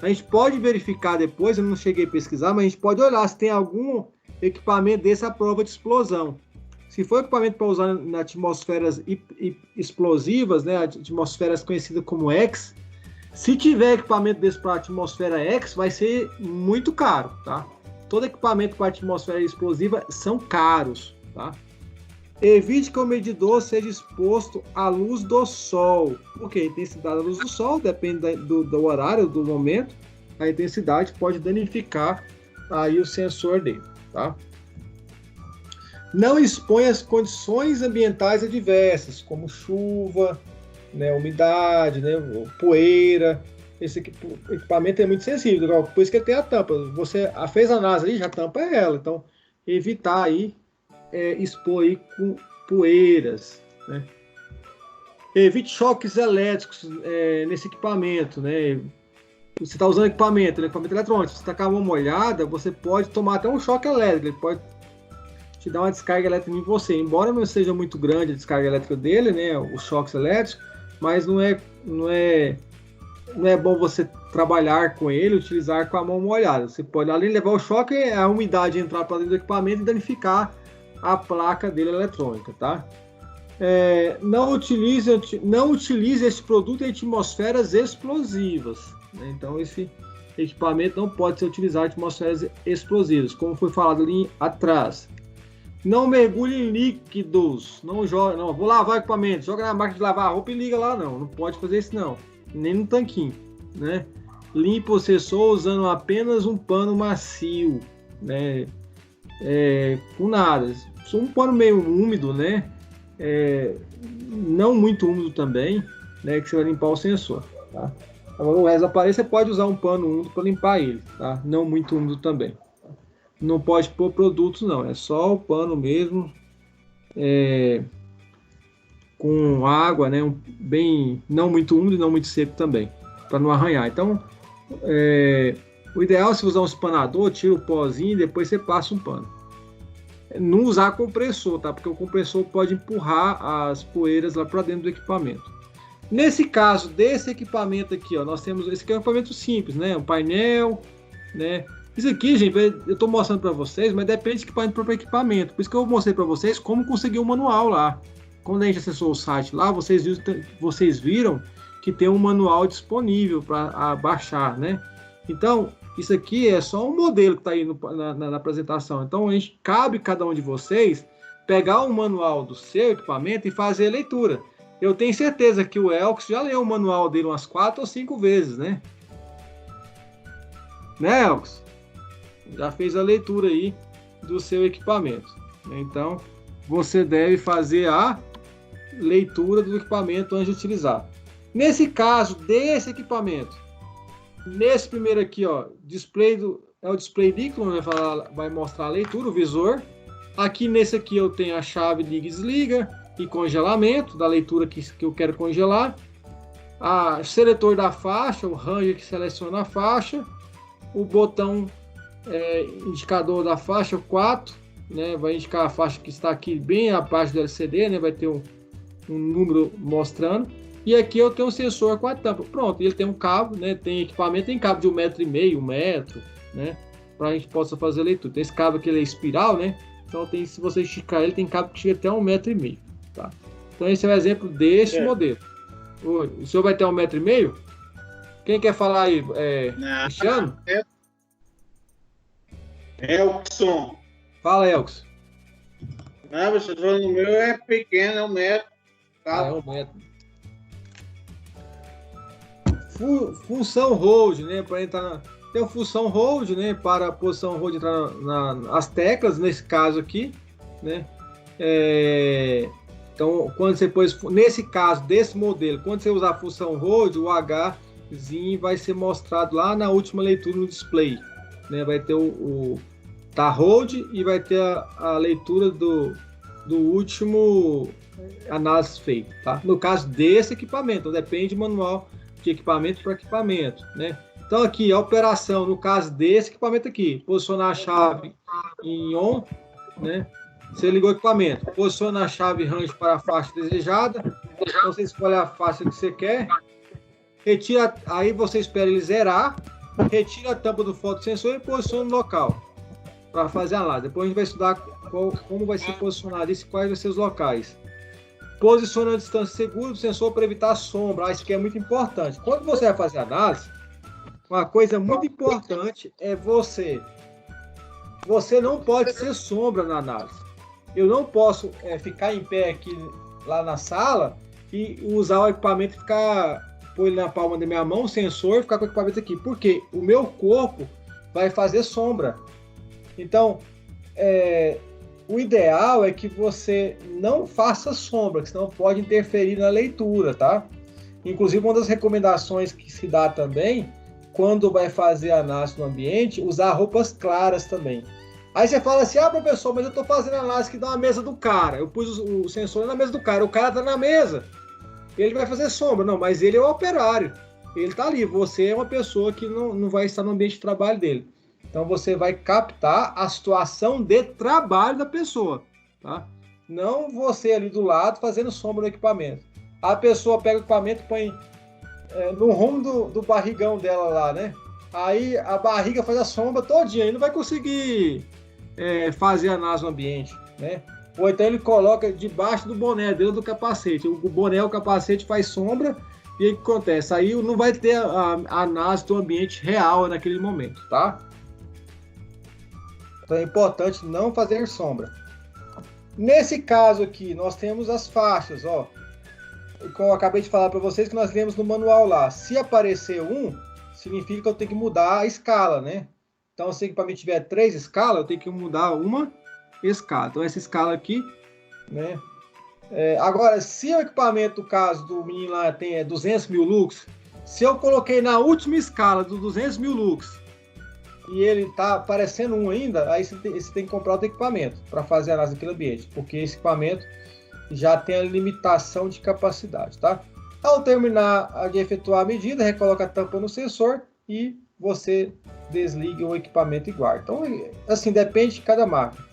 A gente pode verificar depois, eu não cheguei a pesquisar, mas a gente pode olhar se tem algum equipamento desse à prova de explosão. Se for equipamento para usar em atmosferas explosivas, né, atmosferas conhecidas como X, se tiver equipamento desse para atmosfera X, vai ser muito caro, tá? Todo equipamento para atmosfera explosiva são caros, tá? Evite que o medidor seja exposto à luz do sol. Porque a intensidade da luz do sol depende do horário, do momento. A intensidade pode danificar aí o sensor dele, tá? Não exponha as condições ambientais adversas, como chuva, né, umidade, né, poeira. Esse equipamento é muito sensível, por isso que ele tem a tampa. Você fez a análise ali, já tampa ela. Então, evitar aí expor aí com poeiras, né? Evite choques elétricos nesse equipamento, né? Você está usando equipamento eletrônico, se você está com a mão molhada, você pode tomar até um choque elétrico, ele pode te dar uma descarga elétrica em você, embora não seja muito grande a descarga elétrica dele, né? Os choques elétricos, mas não é bom você trabalhar com ele, utilizar com a mão molhada. Você pode, além de levar o choque, a umidade entrar para dentro do equipamento e danificar a placa dele eletrônica, tá? Não utilize esse produto em atmosferas explosivas, né? Então, esse equipamento não pode ser utilizado em atmosferas explosivas, como foi falado ali atrás. Não mergulhe em líquidos, não vou lavar o equipamento, joga na máquina de lavar roupa e liga lá, não pode fazer isso não, nem no tanquinho, né? Limpe o sensor usando apenas um pano macio, né? Com nada, só um pano meio úmido, né? Não muito úmido também, né? Que você vai limpar o sensor, tá? Agora, o resto do aparelho você pode usar um pano úmido para limpar ele, tá? Não muito úmido também. Não pode pôr produtos, não. É só o pano mesmo, com água, né? Não muito úmido e não muito seco também, para não arranhar. Então, o ideal é você usar um espanador, tira o pozinho e depois você passa um pano. Não usar compressor, tá? Porque o compressor pode empurrar as poeiras lá para dentro do equipamento. Nesse caso desse equipamento aqui, ó, nós temos esse aqui é um equipamento simples, né? Um painel, né? Isso aqui, gente, eu estou mostrando para vocês, mas depende de equipamento para equipamento. Por isso que eu mostrei para vocês como conseguir o manual lá. Quando a gente acessou o site lá, vocês viram que tem um manual disponível para baixar, né? Então, isso aqui é só um modelo que está aí na apresentação. Então, cabe cada um de vocês pegar o manual do seu equipamento e fazer a leitura. Eu tenho certeza que o Elks já leu o manual dele umas 4 ou 5 vezes, né? Né, Elks? Já fez a leitura aí do seu equipamento. Então, você deve fazer a leitura do equipamento antes de utilizar. Nesse caso, desse equipamento, nesse primeiro aqui, ó, é o display beacon, vai mostrar a leitura, o visor. Aqui nesse aqui eu tenho a chave liga e desliga e congelamento, da leitura que eu quero congelar. O seletor da faixa, o ranger que seleciona a faixa. O botão indicador da faixa, o 4, né, vai indicar a faixa que está aqui bem abaixo do LCD, né, vai ter um número mostrando. E aqui eu tenho um sensor com a tampa. Pronto, ele tem um cabo, né, tem equipamento, tem cabo de 1,5 m, 1 metro, né, para a gente possa fazer a leitura. Tem esse cabo aqui, ele é espiral, né, então se você esticar ele, tem cabo que chega até 1,5 m, tá? Então esse é o exemplo desse modelo. O senhor vai ter 1,5 m? Quem quer falar aí? Cristiano? Elkson. Fala, Elkson. Não, você falando o meu é pequeno, é 1 metro. Tá? É 1 metro. Função hold, né? Para entrar tem uma função hold, né? Para a posição hold entrar nas teclas, nesse caso aqui, né? Então, quando você pôs, nesse caso desse modelo, quando você usar a função hold, o Hzinho vai ser mostrado lá na última leitura no display, né? Vai ter tá hold e vai ter a leitura do último análise feita, tá? No caso desse equipamento, depende do manual de equipamento para equipamento, né? Então aqui a operação, no caso desse equipamento aqui, posicionar a chave em on, né? Você ligou o equipamento, posiciona a chave range para a faixa desejada, então você escolhe a faixa que você quer, retira, aí você espera ele zerar, retira a tampa do fotossensor e posiciona no local para fazer a análise. Depois a gente vai estudar como vai ser posicionado isso e quais vão ser os locais. Posiciona a distância segura do sensor para evitar sombra. Isso que é muito importante. Quando você vai fazer a análise, uma coisa muito importante é você não pode ser sombra na análise. Eu não posso ficar em pé aqui lá na sala e usar o equipamento e pôr ele na palma da minha mão, o sensor, e ficar com o equipamento aqui. Porque o meu corpo vai fazer sombra. Então, o ideal é que você não faça sombra, que senão pode interferir na leitura, tá? Inclusive, uma das recomendações que se dá também, quando vai fazer análise no ambiente, usar roupas claras também. Aí você fala assim, professor, mas eu estou fazendo análise aqui na mesa do cara. Eu pus o sensor na mesa do cara, o cara está na mesa. Ele vai fazer sombra. Não, mas ele é o operário. Ele está ali. Você é uma pessoa que não vai estar no ambiente de trabalho dele. Então, você vai captar a situação de trabalho da pessoa, tá? Não você ali do lado fazendo sombra no equipamento. A pessoa pega o equipamento e põe no rumo do barrigão dela lá, né? Aí a barriga faz a sombra todinha, aí não vai conseguir fazer análise no ambiente, né? Ou então ele coloca debaixo do boné dele, do capacete. O boné, o capacete faz sombra e aí o que acontece? Aí não vai ter a análise do ambiente real naquele momento, tá? Então é importante não fazer sombra. Nesse caso aqui, nós temos as faixas, ó. Como eu acabei de falar para vocês que nós lemos no manual lá. Se aparecer significa que eu tenho que mudar a escala, né? Então, se o equipamento tiver 3 escalas, eu tenho que mudar uma escala. Então, essa escala aqui, né? Agora, se o equipamento, no caso do menino lá, tem 200 mil lux, se eu coloquei na última escala dos 200 mil lux, e ele está aparecendo 1 ainda, aí você tem que comprar outro equipamento para fazer a análise daquele ambiente, porque esse equipamento já tem a limitação de capacidade, tá? Ao terminar de efetuar a medida, recoloca a tampa no sensor e você desliga o equipamento e guarda. Então, assim, depende de cada marca.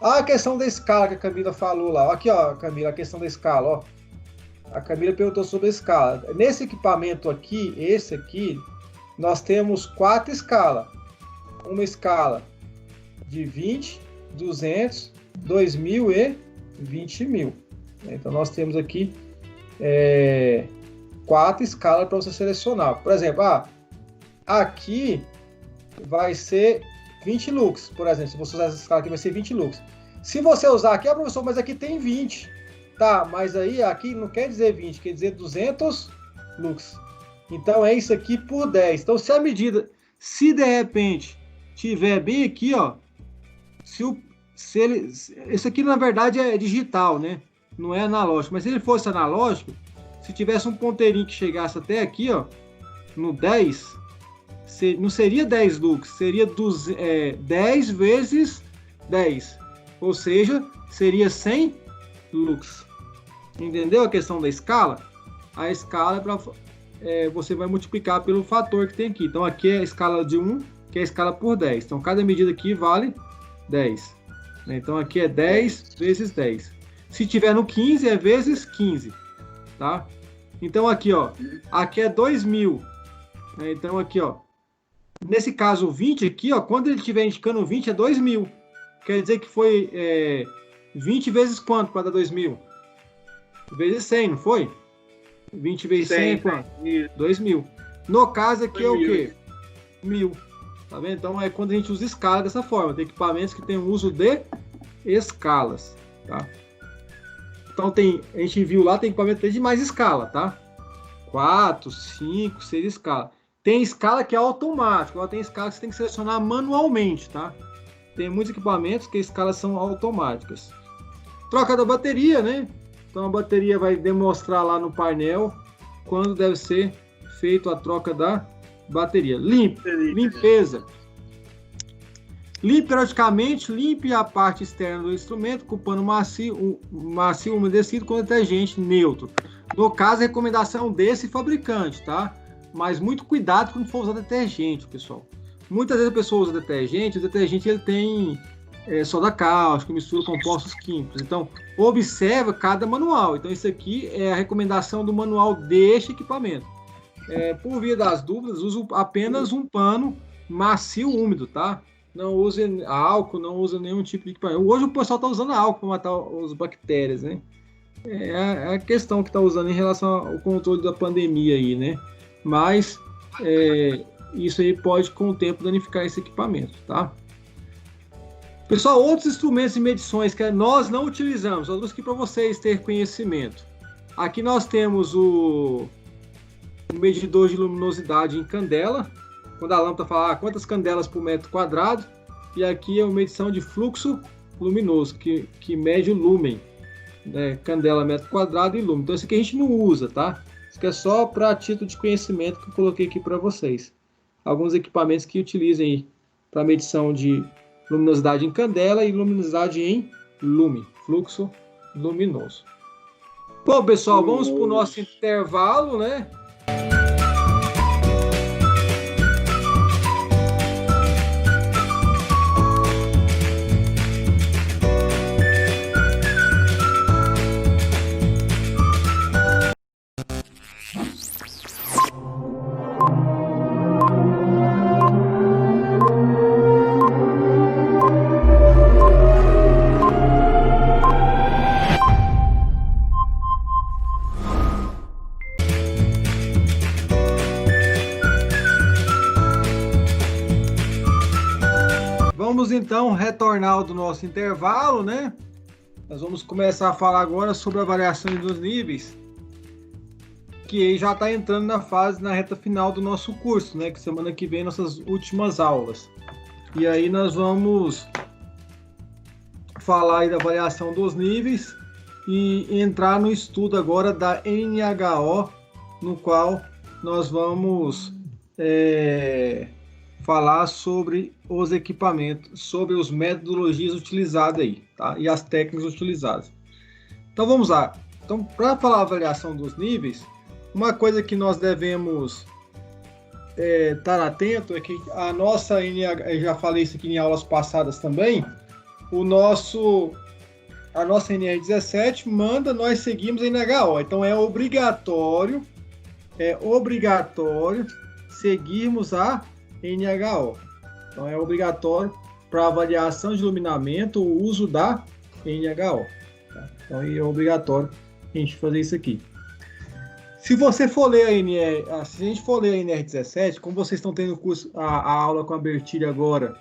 A questão da escala que a Camila falou lá. Aqui, ó, Camila, a questão da escala, ó. A Camila perguntou sobre a escala. Nesse equipamento aqui, esse aqui, nós temos 4 escalas. uma escala de 20, 200, 2.000 e 20.000. Então, nós temos aqui 4 escalas para você selecionar. Por exemplo, aqui vai ser 20 lux, por exemplo. Se você usar essa escala aqui, vai ser 20 lux. Se você usar aqui, professor, mas aqui tem 20. Tá, mas aí aqui não quer dizer 20, quer dizer 200 lux. Então, é isso aqui por 10. Então, se a medida, se de repente tiver bem aqui, ó, esse aqui na verdade é digital, né? Não é analógico. Mas se ele fosse analógico, se tivesse um ponteirinho que chegasse até aqui, ó, no 10, não seria 10 lux, seria 10 vezes 10. Ou seja, seria 100 lux. Entendeu a questão da escala? A escala é para você vai multiplicar pelo fator que tem aqui. Então, aqui é a escala de 1, que é a escala por 10. Então, cada medida aqui vale 10. Então, aqui é 10 vezes 10. Se tiver no 15, é vezes 15. Tá? Então, aqui, ó. Aqui é 2.000. Então, aqui, ó. Nesse caso, o 20 aqui, ó. Quando ele estiver indicando 20, é 2.000. Quer dizer que foi 20 vezes quanto para dar 2.000? Vezes 100, não foi? 20 vezes 100 é quanto? 2.000. No caso aqui é o quê? 1.000. Tá vendo? Então é quando a gente usa escala dessa forma. Tem equipamentos que tem o uso de escalas. Tá? Então a gente viu lá, tem equipamento de mais escala, tá? 4, 5, 6 escalas. Tem escala que é automática. Agora tem escala que você tem que selecionar manualmente, tá? Tem muitos equipamentos que as escalas são automáticas. Troca da bateria, né? Então a bateria vai demonstrar lá no painel quando deve ser feita a troca da bateria. Limpeza. Limpe periodicamente, limpe a parte externa do instrumento com pano macio umedecido com detergente neutro. No caso, a recomendação desse fabricante, tá? Mas muito cuidado quando for usar detergente, pessoal. Muitas vezes a pessoa usa detergente, o detergente ele tem soda cáustica, mistura compostos químicos. Então, observa cada manual. Então, isso aqui é a recomendação do manual deste equipamento. Por via das dúvidas, uso apenas um pano macio úmido, tá? Não use álcool, não use nenhum tipo de equipamento. Hoje o pessoal está usando álcool para matar as bactérias, né? É a questão que está usando em relação ao controle da pandemia aí, né? Mas isso aí pode, com o tempo, danificar esse equipamento, tá? Pessoal, outros instrumentos e medições que nós não utilizamos, só aqui para vocês terem conhecimento. Aqui nós temos o medidor de luminosidade em candela, quando a lâmpada fala quantas candelas por metro quadrado, e aqui é uma medição de fluxo luminoso, que mede o lumen, né? Candela metro quadrado e lumen. Então, isso aqui a gente não usa, tá? Isso aqui é só para título de conhecimento que eu coloquei aqui para vocês. Alguns equipamentos que utilizem para medição de luminosidade em candela e luminosidade em lume, fluxo luminoso. Bom, pessoal, vamos para o nosso intervalo, né? Vamos então retornar do nosso intervalo, né? Nós vamos começar a falar agora sobre a variação dos níveis, que já está entrando na reta final do nosso curso, né? Que semana que vem nossas últimas aulas. E aí nós vamos falar aí da variação dos níveis e entrar no estudo agora da NHO, no qual nós vamos falar sobre os equipamentos, sobre as metodologias utilizadas aí, tá? E as técnicas utilizadas. Então vamos lá. Então, para falar a variação dos níveis, uma coisa que nós devemos estar atento é que a nossa NH, eu já falei isso aqui em aulas passadas também, a nossa NR17 manda nós seguirmos a NHO. Então é obrigatório seguirmos a NHO. Então é obrigatório para avaliação de iluminamento o uso da NHO. Tá? Então é obrigatório a gente fazer isso aqui. Se você for ler se a gente for ler a NR17, como vocês estão tendo a aula com a Bertilha agora,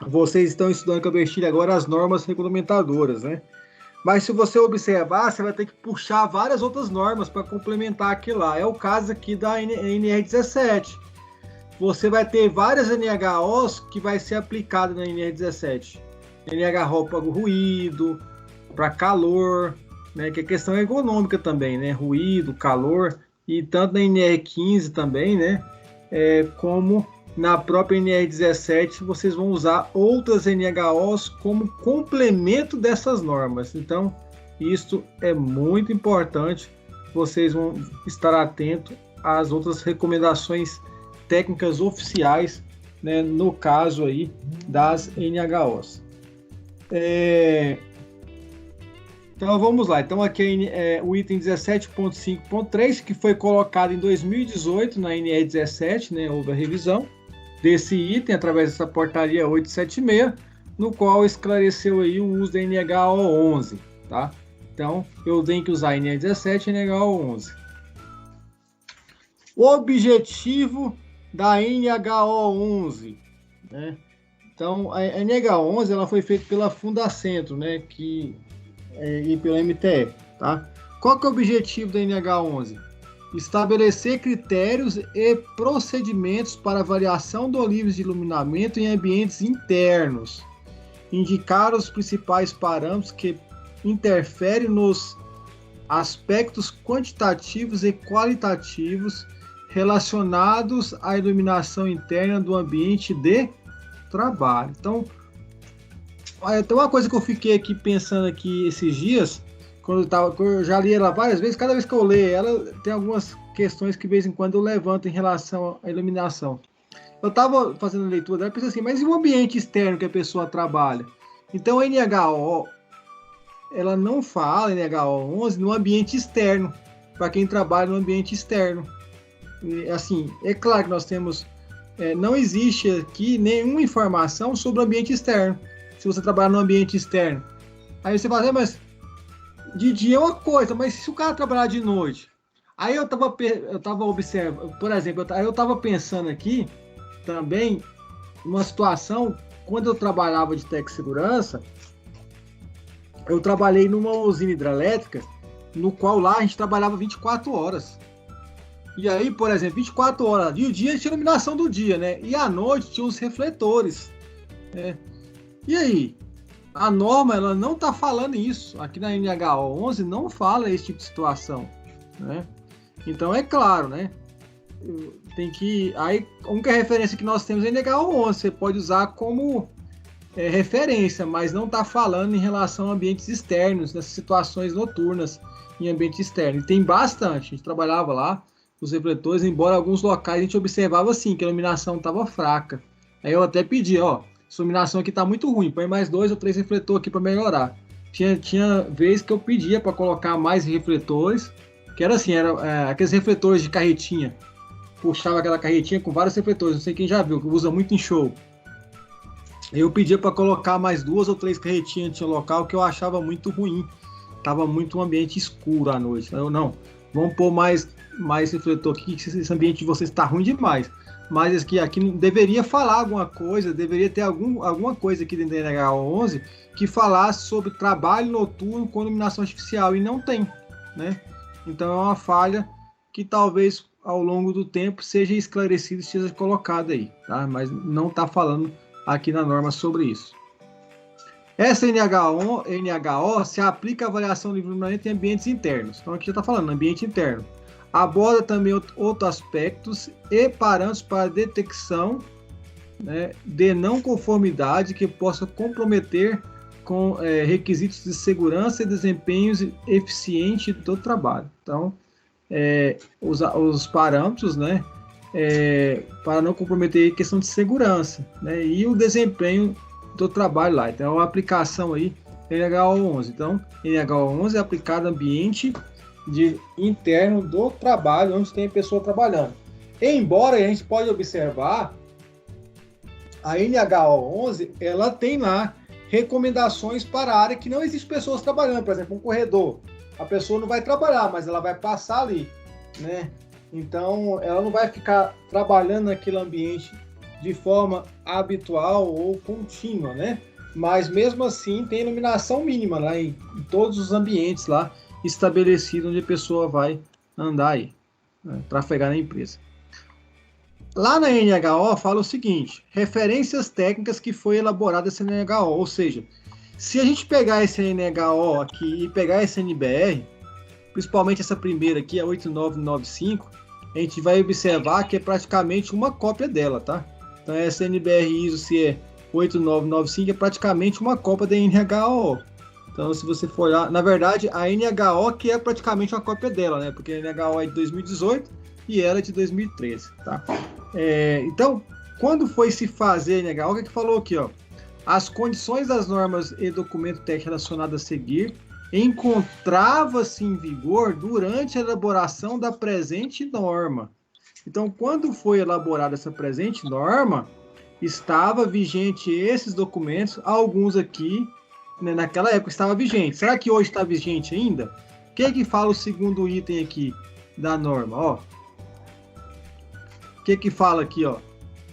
vocês estão estudando com a Bertilha agora as normas regulamentadoras, né? Mas se você observar, você vai ter que puxar várias outras normas para complementar aquilo lá. É o caso aqui da NR17. Você vai ter várias NHOs que vai ser aplicada na NR17. NHO para ruído, para calor, né? Que é questão econômica também, né? Ruído, calor, e tanto na NR15 também, né? Como na própria NR17, vocês vão usar outras NHOs como complemento dessas normas. Então, isso é muito importante. Vocês vão estar atentos às outras recomendações técnicas oficiais, né, no caso aí das NHOs. Então, vamos lá. Então, aqui é o item 17.5.3, que foi colocado em 2018 na NR17, né, houve a revisão desse item através dessa portaria 876, no qual esclareceu aí o uso da NHO 11, tá? Então, eu tenho que usar NR17 e NHO 11. O objetivo da NHO 11, né? Então, a NHO 11 ela foi feita pela Fundacentro, né, e pela MTE, tá? Qual que é o objetivo da NHO 11? Estabelecer critérios e procedimentos para avaliação do nível de iluminamento em ambientes internos, indicar os principais parâmetros que interferem nos aspectos quantitativos e qualitativos relacionados à iluminação interna do ambiente de trabalho. Então, tem uma coisa que eu fiquei aqui pensando aqui esses dias, quando eu já li ela várias vezes, cada vez que eu leio ela, tem algumas questões que de vez em quando eu levanto em relação à iluminação. Eu estava fazendo a leitura dela e pensei assim, mas e o ambiente externo que a pessoa trabalha? Então a NHO, ela não fala, NHO 11, no ambiente externo, para quem trabalha no ambiente externo. E, assim, é claro que nós temos, não existe aqui nenhuma informação sobre o ambiente externo, se você trabalha no ambiente externo. Aí você fala, mas de dia é uma coisa, mas se o cara trabalhar de noite? Aí eu tava observando, por exemplo, eu tava pensando aqui também uma situação, quando eu trabalhava de tec-segurança, eu trabalhei numa usina hidrelétrica, no qual lá a gente trabalhava 24 horas. E aí, por exemplo, 24 horas, e o dia tinha iluminação do dia, né? E à noite tinha os refletores, né? E aí? A norma, ela não está falando isso. Aqui na NHO 11 não fala esse tipo de situação, né? Então, é claro, né? Tem que... Aí, a única referência que nós temos é a NHO 11. Você pode usar como referência, mas não está falando em relação a ambientes externos, nessas situações noturnas em ambiente externo. E tem bastante. A gente trabalhava lá, os refletores, embora alguns locais a gente observava assim, que a iluminação estava fraca. Aí eu até pedi, ó, essa iluminação aqui está muito ruim, põe mais 2 ou 3 refletores aqui para melhorar. Tinha vezes que eu pedia para colocar mais refletores, que era assim, aqueles refletores de carretinha. Puxava aquela carretinha com vários refletores, não sei quem já viu, que usa muito em show. Eu pedia para colocar mais 2 ou 3 carretinhas no local, que eu achava muito ruim. Tava muito um ambiente escuro à noite. Eu, não, vamos pôr mais refletor aqui, que esse ambiente de vocês está ruim demais. Mas aqui deveria falar alguma coisa, deveria ter alguma coisa aqui dentro da NHO 11 que falasse sobre trabalho noturno com iluminação artificial, e não tem, né? Então é uma falha que talvez ao longo do tempo seja esclarecida e seja colocada aí, tá? Mas não está falando aqui na norma sobre isso. Essa NHO se aplica à avaliação do iluminamento em ambientes internos. Então aqui já está falando, ambiente interno. Aborda também outros aspectos e parâmetros para detecção, né, de não conformidade que possa comprometer com requisitos de segurança e desempenho eficiente do trabalho. Então, os parâmetros, né, para não comprometer a questão de segurança, né, e o desempenho do trabalho lá. Então, a aplicação aí, NHO 11. Então, NHO 11 é aplicado no ambiente interno do trabalho, onde tem pessoa trabalhando. Embora a gente pode observar a NHO 11, ela tem lá recomendações para a área que não existe pessoas trabalhando, por exemplo, um corredor. A pessoa não vai trabalhar, mas ela vai passar ali, né? Então, ela não vai ficar trabalhando naquele ambiente de forma habitual ou contínua, né? Mas, mesmo assim, tem iluminação mínima lá em todos os ambientes lá estabelecidos onde a pessoa vai andar aí, né? Trafegar na empresa. Lá na NHO fala o seguinte, referências técnicas que foi elaborada essa NHO, ou seja, se a gente pegar esse NHO aqui e pegar essa NBR, principalmente essa primeira aqui, a 8995, a gente vai observar que é praticamente uma cópia dela, tá? Então essa NBR ISO se é 8995 é praticamente uma cópia da NHO. Então se você for olhar, na verdade a NHO que é praticamente uma cópia dela, né? Porque a NHO é de 2018 e ela é de 2013, tá? Então, quando foi se fazer a NHO, o que falou aqui, ó? As condições das normas e documento técnico relacionado a seguir encontrava-se em vigor durante a elaboração da presente norma. Então, quando foi elaborada essa presente norma, estava vigente esses documentos, alguns aqui, né, naquela época estava vigente. Será que hoje está vigente ainda? O que fala o segundo item aqui da norma? Ó, o que fala aqui, ó?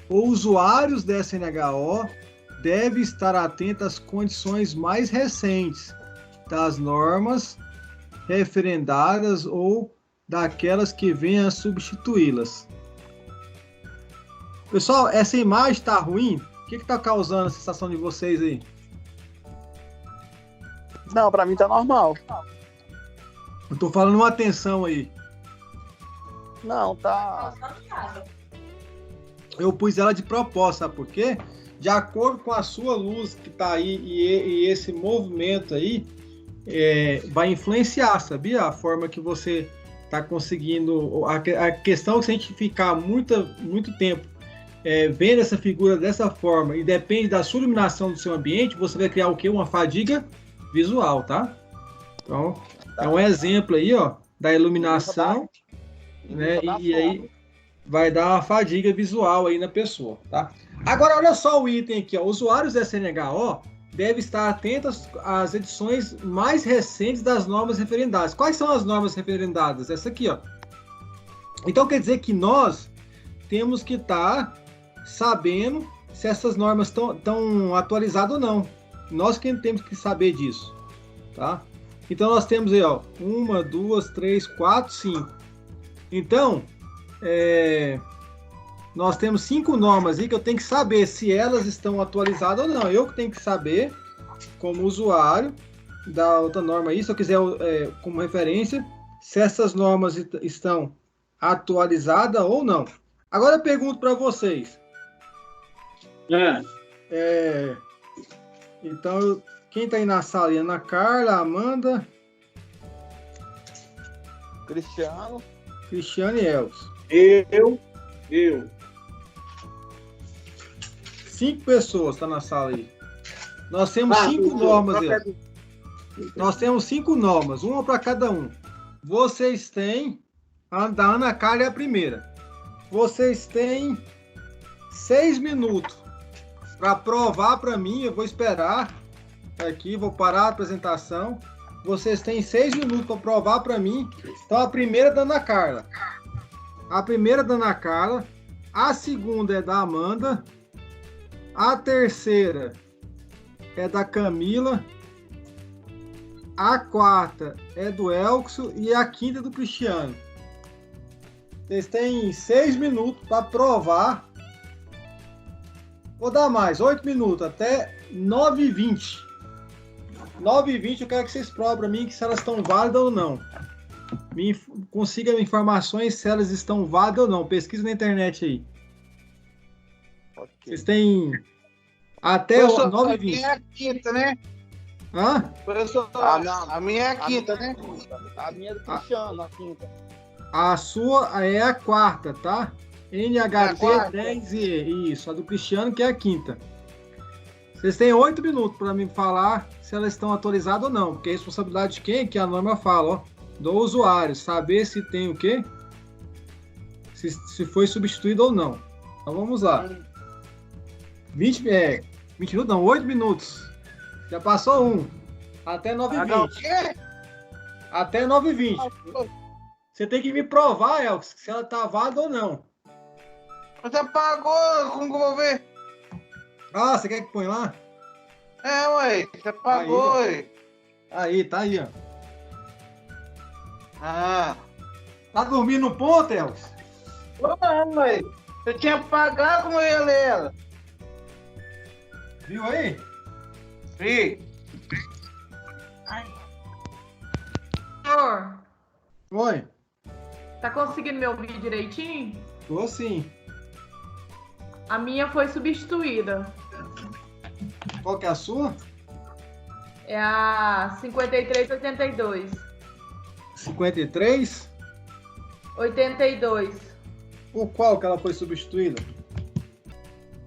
Os usuários dessa NHO devem estar atentos às condições mais recentes das normas referendadas ou daquelas que venham a substituí-las. Pessoal, essa imagem está ruim? O que está causando a sensação de vocês aí? Não, pra mim tá normal. Eu tô falando uma atenção aí. Não, tá. Eu pus ela de propósito, sabe por quê? De acordo com a sua luz que tá aí e esse movimento aí, vai influenciar, sabia? A forma que você tá conseguindo... A questão é que se a gente ficar muito tempo vendo essa figura dessa forma e depende da sua iluminação do seu ambiente, você vai criar o quê? Uma fadiga visual, tá? Então, é um exemplo aí, ó, da iluminação, né? E aí vai dar uma fadiga visual aí na pessoa, tá? Agora, olha só o item aqui, ó. Usuários da SNHO devem estar atentos às edições mais recentes das normas referendadas. Quais são as normas referendadas? Essa aqui, ó. Então, quer dizer que nós temos que estar sabendo se essas normas estão atualizadas ou não. Nós que temos que saber disso, tá? Então, nós temos aí, ó, 1, 2, 3, 4, 5. Então, nós temos 5 normas aí que eu tenho que saber se elas estão atualizadas ou não. Eu que tenho que saber, como usuário da outra norma aí, se eu quiser como referência, se essas normas estão atualizadas ou não. Agora eu pergunto para vocês. Então, quem está aí na sala? Ana Carla, Amanda, Cristiano e Elcio. Eu. 5 pessoas estão na sala aí. Nós temos 5 normas aí. Nós temos 5 normas, uma para cada um. Vocês têm, a da Ana Carla é a primeira. Vocês têm 6 minutos para provar para mim. Eu vou esperar aqui, vou parar a apresentação. Vocês têm 6 minutos para provar para mim. Então, a primeira é da Ana Carla. A segunda é da Amanda. A terceira é da Camila. A quarta é do Elcio e a quinta é do Cristiano. Vocês têm 6 minutos para provar. Vou dar mais, 8 minutos, até 9h20. 9h20 eu quero que vocês provem para mim se elas estão válidas ou não. Consiga informações se elas estão válidas ou não. Pesquisa na internet aí. Okay. Vocês têm até 9h20. A minha é a quinta, né? Hã? Professor, a minha é a quinta, né? A minha é do Cristiano, a quinta. A sua é a quarta, tá? NHT 10E. Isso, a do Cristiano que é a quinta. Vocês têm 8 minutos para me falar se elas estão atualizadas ou não. Porque é responsabilidade de quem? Que a norma fala, ó. Do usuário. Saber se tem o quê? Se foi substituído ou não. Então vamos lá. 20 minutos, não, 8 minutos. Já passou um. Até 9h20. Até 9h20. Você tem que me provar, Elks, se ela tá válida ou não. Você apagou, como que eu vou ver? Ah, você quer que põe lá? É, ué, você apagou, ué. Aí, tá aí, ó. Ah. Tá dormindo no ponto, Elks? Não, ué. Eu tinha apagado, como eu ia ler ela. Viu aí? Vi. Senhor, Oi. tá conseguindo me ouvir direitinho? Tô sim. A minha foi substituída. Qual que é a sua? É a 5382. 53? 82. Por qual que ela foi substituída?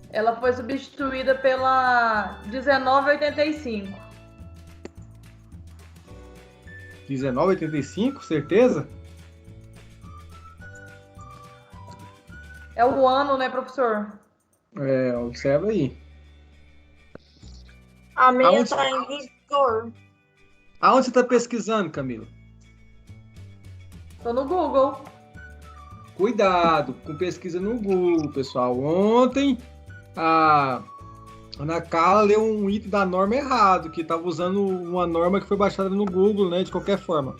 Ela foi substituída pela 1985. 19,85, certeza? É o ano, né, professor? É, observa aí. A minha Aonde- tá em vigor. Aonde você tá pesquisando, Camila? Tô no Google. Cuidado com pesquisa no Google, pessoal. Ontem a Ana Carla leu um item da norma errado, que estava usando uma norma que foi baixada no Google, né? De qualquer forma.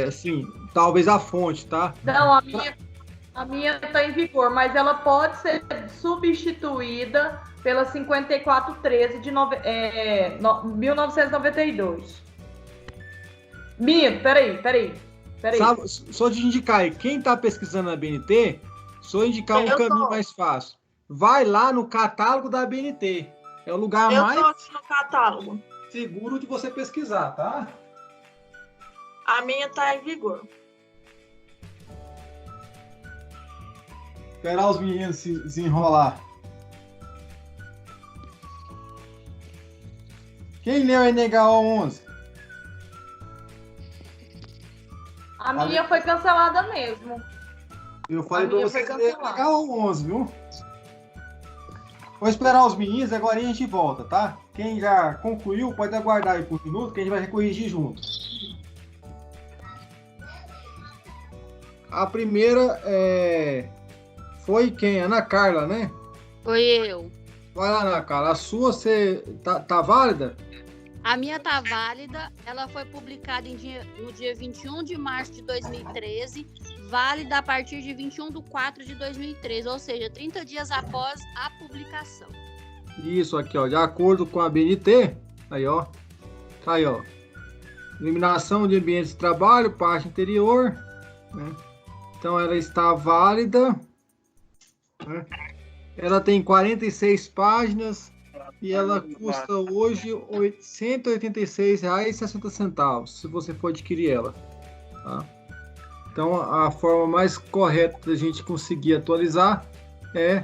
Assim, talvez a fonte, tá? Não, a minha tá em vigor, mas ela pode ser substituída pela 5413 de 1992. Minha, peraí. Sabe, só de indicar aí, quem tá pesquisando na BNT, só indicar um Eu caminho tô. mais fácil. Vai lá no catálogo da BNT. É o lugar Eu mais tô aqui no catálogo. seguro de você pesquisar, tá? A minha tá em vigor. Esperar os meninos se desenrolar. Quem leu a NHO 11? A minha foi cancelada mesmo. Eu falei A pra minha vocês foi lerem a cancelada. NHO 11, viu? Vou esperar os meninos, agora a gente volta, tá? Quem já concluiu pode aguardar aí por um minuto que a gente vai corrigir junto. A primeira foi quem? Ana Carla, né? Foi eu. Vai lá, Ana Carla. A sua você tá válida? A minha tá válida, ela foi publicada no dia 21 de março de 2013, válida a partir de 21/4/2013, ou seja, 30 dias após a publicação. Isso aqui, ó. De acordo com a BNT, aí, ó. Tá aí, ó. Eliminação de ambientes de trabalho, parte interior, né? Então ela está válida, né? Ela tem 46 páginas e ela custa hoje R$ 186,60, se você for adquirir ela, tá? Então a forma mais correta da gente conseguir atualizar é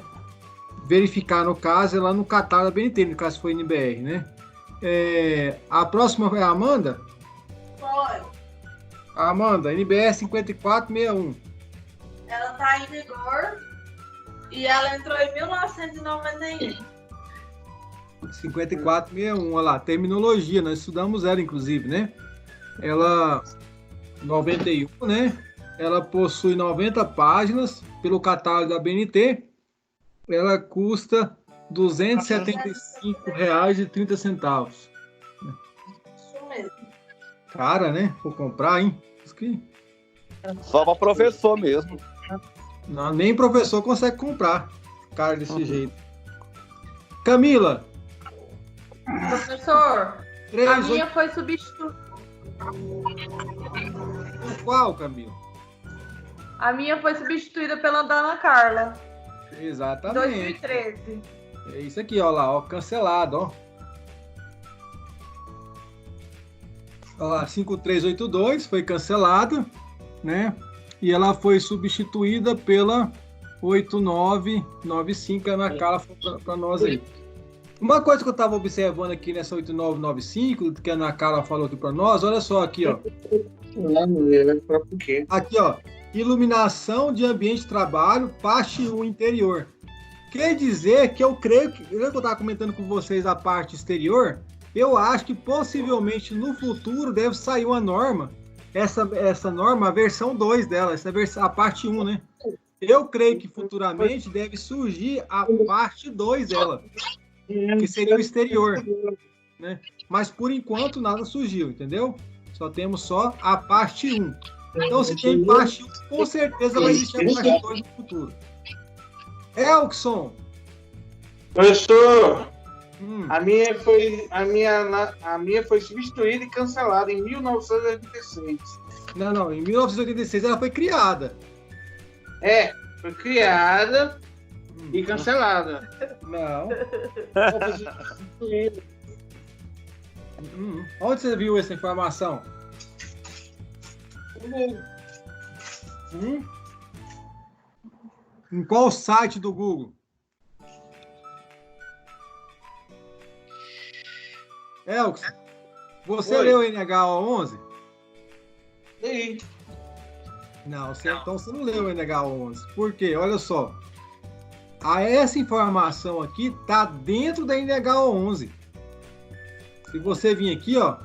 verificar, no caso, é lá no catálogo da BNT, no caso foi NBR, né? A próxima é a Amanda? Foi. A Amanda, NBR 5461. Ela tá em vigor e ela entrou em 1991. 5461, olha lá, terminologia, nós estudamos ela, inclusive, né? Ela, 91, né? Ela possui 90 páginas pelo catálogo da BNT. Ela custa R$ 275,30. Isso mesmo. Cara, né? Vou comprar, hein? Isso aqui. Só para professor mesmo. Não, nem professor consegue comprar. Cara, desse jeito. Camila. Professor, 3, a minha foi substituída. Qual, Camila? A minha foi substituída pela da Ana Carla, em Exatamente. 2013. É isso aqui, ó lá, ó, cancelado, ó. Ó lá, 5382 foi cancelada, né? E ela foi substituída pela 8995, a Ana Carla falou para nós aí. Uma coisa que eu estava observando aqui nessa 8995, que a Ana Carla falou aqui para nós, olha só aqui, ó. Aqui, ó. Iluminação de ambiente de trabalho, parte 1 interior. Quer dizer que eu creio que eu estava comentando com vocês a parte exterior, eu acho que possivelmente no futuro deve sair uma norma, essa norma, a versão 2 dela, a parte 1, né? Eu creio que futuramente deve surgir a parte 2 dela, que seria o exterior, né? Mas por enquanto nada surgiu, entendeu? Só temos a parte 1. Então, se tem parte 1, com certeza vai existir a parte 2 no futuro. Elkson! Professor, a minha foi substituída e cancelada em 1986. Não, em 1986 ela foi criada. Foi criada e cancelada. Não. Onde você viu essa informação? Em qual site do Google? Elkson, você leu o NH11? Sim. Não, então você não leu o NH11. Por quê? Olha só. Essa informação aqui está dentro da NH11. Se você vir aqui, ó.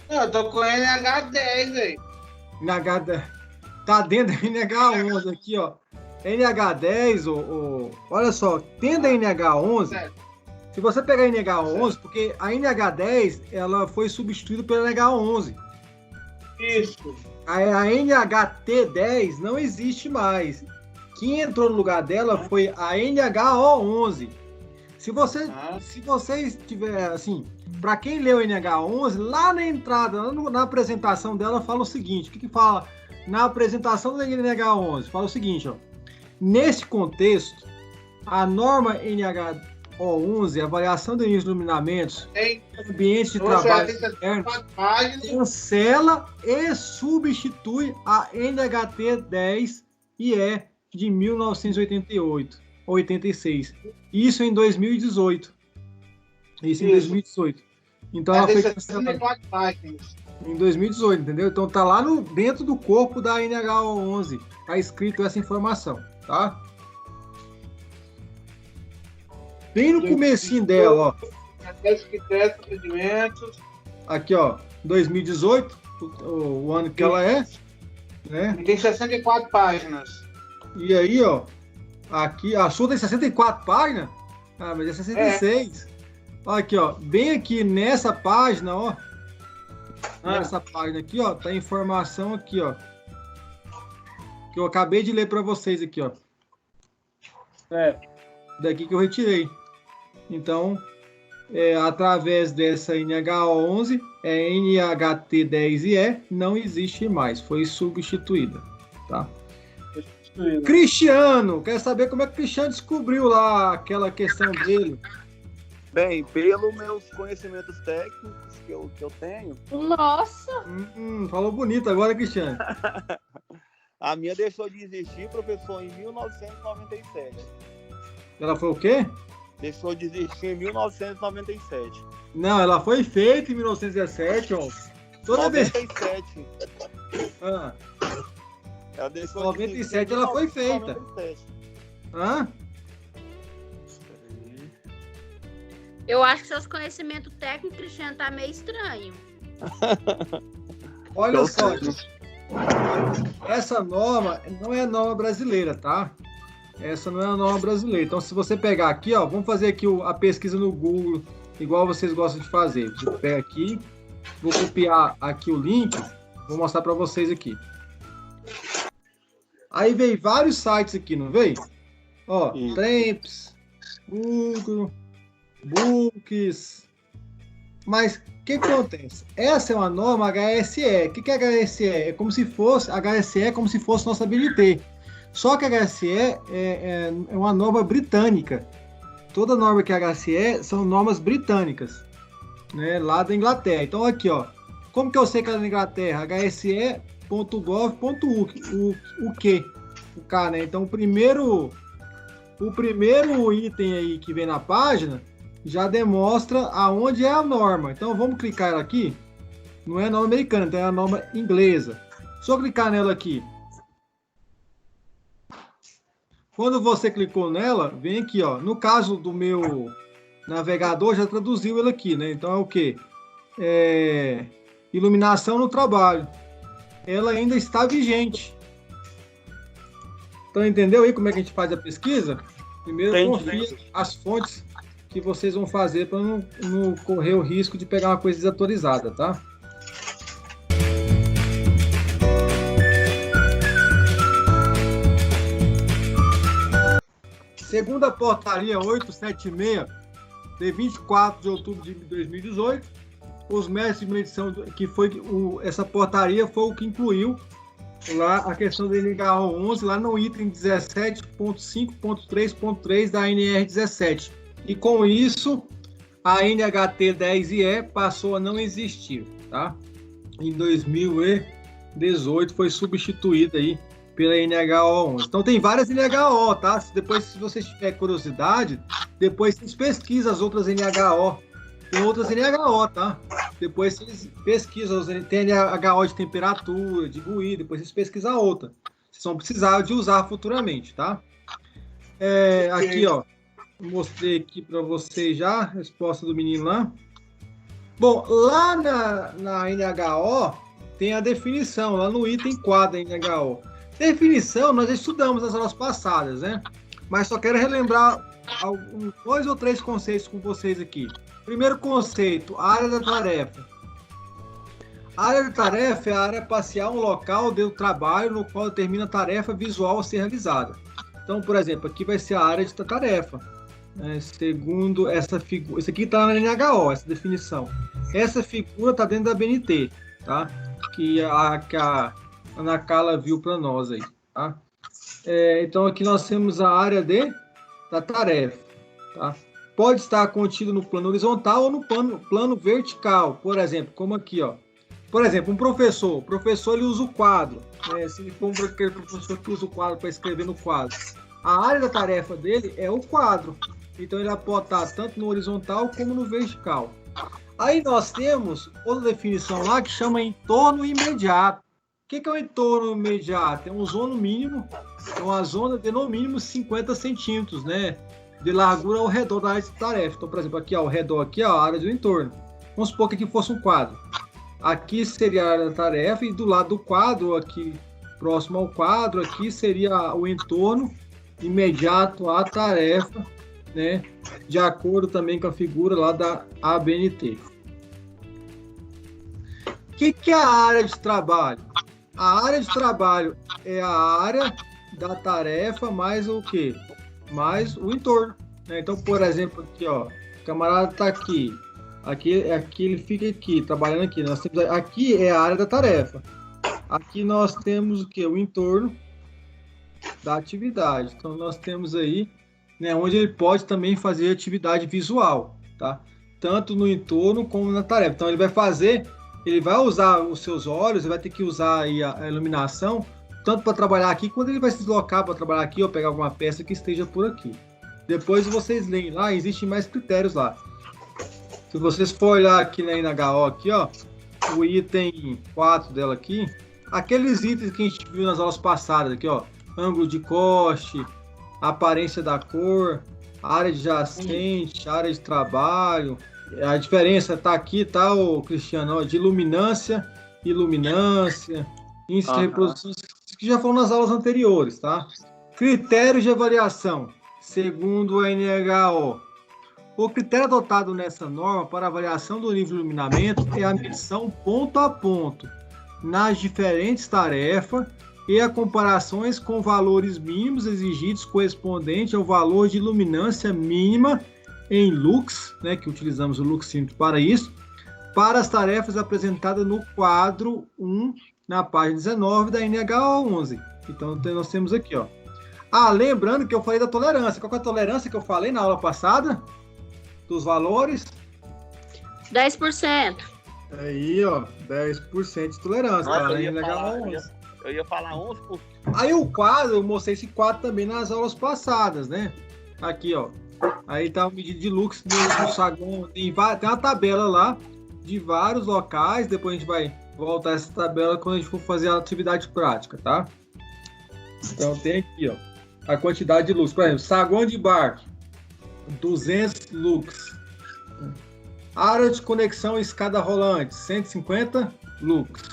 Não, eu tô com NH10 aí. Tá dentro da NH11 aqui, ó. NH10, olha só, tendo a NH11, se você pegar a NH11, porque a NH10 ela foi substituída pela NH11. Isso. A NHT10 não existe mais. Quem entrou no lugar dela foi a NHO11. Se vocês tiver assim, para quem leu a NH11, lá na entrada, na apresentação dela, fala o seguinte: o que fala na apresentação da NH11? Fala o seguinte, ó. Nesse contexto, a norma NH11, a variação de iluminamentos, ambientes de trabalho externo, cancela e substitui a NHT10-IE de 1986. Isso em 2018. Então ela foi cancelada em 2018, entendeu? Então tá lá dentro do corpo da NH11, tá escrito essa informação, tá? Bem no comecinho dela, ó. Aqui, ó, 2018, o ano que ela é, né? E tem 64 páginas. E aí, ó, aqui, a sua tem 64 páginas? Ah, mas é 66. Olha aqui, ó, bem aqui nessa página, ó. Nessa página aqui, ó, tá a informação aqui, ó. Que eu acabei de ler para vocês aqui, ó. Daqui que eu retirei. Então, através dessa NH11, NHT10-IE não existe mais, foi substituída, tá? Cristiano, quer saber como é que o Cristiano descobriu lá aquela questão dele? Bem, pelos meus conhecimentos técnicos que eu tenho... Nossa! Falou bonito agora, Cristiano. A minha deixou de existir, professor, em 1997. Ela foi o quê? Deixou de existir em 1997. Não, ela foi feita em 1917, ó. Toda 97. vez. Ah. Ela deixou 97 ela foi feita. 97. Hã? Eu acho que seus conhecimentos técnicos, Cristiano, tá meio estranho. Olha só, essa norma não é a norma brasileira, tá? Essa não é a norma brasileira. Então, se você pegar aqui, ó, vamos fazer aqui a pesquisa no Google, igual vocês gostam de fazer. Eu pego aqui, vou copiar aqui o link, vou mostrar para vocês aqui. Aí veio vários sites aqui, não veio? Ó, Tramps, Google, Books. Mas o que acontece? Essa é uma norma HSE. O que é HSE? É como se fosse HSE, é como se fosse nossa BNT. Só que a HSE é uma norma britânica. Toda norma que é HSE são normas britânicas, né, lá da Inglaterra. Então aqui, ó, como que eu sei que é da Inglaterra? hse.gov.uk, o K, né? Então o primeiro item aí que vem na página já demonstra aonde é a norma. Então vamos clicar ela aqui. Não é a norma americana, então é a norma inglesa. Só clicar nela aqui. Quando você clicou nela, vem aqui, ó. No caso do meu navegador, já traduziu ele aqui, né? Então é o quê? Iluminação no trabalho. Ela ainda está vigente. Então, entendeu aí como é que a gente faz a pesquisa? Primeiro, confia as fontes que vocês vão fazer para não correr o risco de pegar uma coisa desatualizada, tá? Segundo a portaria 876, de 24 de outubro de 2018, os mestres de medição, que foi essa portaria foi o que incluiu lá a questão da NHO 11, lá no item 17.5.3.3 da NR 17. E com isso, a NHT 10IE passou a não existir, tá? Em 2018 foi substituída aí pela NHO 11. Então tem várias NHO, tá? Depois, se vocês tiverem curiosidade, depois vocês pesquisam as outras NHO. Tem outras NHO, tá? Depois vocês pesquisam, tem NHO de temperatura, de ruído, depois vocês pesquisam outra. Vocês vão precisar de usar futuramente, tá? Aqui, ó, mostrei aqui para vocês já a resposta do menino lá. Bom, lá na NHO tem a definição, lá no item 4 da NHO. Definição nós estudamos nas aulas passadas, né? Mas só quero relembrar 2 ou 3 conceitos com vocês aqui. Primeiro conceito, área da tarefa. A área da tarefa é a área parcial, um local do trabalho no qual determina a tarefa visual a ser realizada. Então, por exemplo, aqui vai ser a área de tarefa. Segundo essa figura, isso aqui está na NHO, essa definição. Essa figura está dentro da BNT, tá? Que a Ana Carla viu para nós aí, tá? Então, aqui nós temos a área da tarefa, tá? Pode estar contido no plano horizontal ou no plano vertical, por exemplo, como aqui, ó. Por exemplo, o professor ele usa o quadro, né? Se ele for aquele professor que usa o quadro para escrever no quadro, a área da tarefa dele é o quadro, então ele pode estar tanto no horizontal como no vertical. Aí nós temos outra definição lá que chama entorno imediato. O que é o entorno imediato? É um zona mínimo, é uma zona de no mínimo 50 centímetros, né? De largura ao redor da área de tarefa. Então, por exemplo, aqui ao redor, aqui a área do entorno. Vamos supor que aqui fosse um quadro. Aqui seria a área da tarefa e do lado do quadro, aqui próximo ao quadro, aqui seria o entorno imediato à tarefa, né? De acordo também com a figura lá da ABNT. O que é a área de trabalho? A área de trabalho é a área da tarefa mais o quê? Mais o entorno, né? Então, por exemplo, aqui, ó, o camarada está aqui, ele fica aqui, trabalhando aqui. Nós temos, aqui é a área da tarefa. Aqui nós temos o quê? O entorno da atividade. Então, nós temos aí, né, onde ele pode também fazer atividade visual, tá? Tanto no entorno como na tarefa. Então, ele vai usar os seus olhos, ele vai ter que usar aí a iluminação, tanto para trabalhar aqui, quando ele vai se deslocar para trabalhar aqui ou pegar alguma peça que esteja por aqui. Depois vocês leem lá, existem mais critérios lá. Se vocês for olhar aqui na NHO, aqui, ó, o item 4 dela aqui, aqueles itens que a gente viu nas aulas passadas aqui, ó, ângulo de corte, aparência da cor, área adjacente, área de trabalho, a diferença tá aqui, tá, o Cristiano, ó, de iluminância, índice de reprodução, que já foram nas aulas anteriores, tá? Critérios de avaliação, segundo a NHO. O critério adotado nessa norma para avaliação do nível de iluminamento é a medição ponto a ponto nas diferentes tarefas e a comparações com valores mínimos exigidos correspondente ao valor de iluminância mínima em lux, né, que utilizamos o luxímetro para isso, para as tarefas apresentadas no quadro 1, na página 19 da NHO 11. Então, nós temos aqui, ó. Lembrando que eu falei da tolerância. Qual é a tolerância que eu falei na aula passada? Dos valores? 10%. Aí, ó, 10% de tolerância. Nossa, tá, eu ia falar 11%. Aí o quadro, eu mostrei esse quadro também nas aulas passadas, né? Aqui, ó. Aí tá o medido de lux do saguão. Tem uma tabela lá de vários locais. Depois a gente vai voltar essa tabela quando a gente for fazer a atividade prática, tá? Então tem aqui, ó. a quantidade de lux. Por exemplo, saguão de embarque, 200 lux. Área de conexão escada rolante, 150 lux.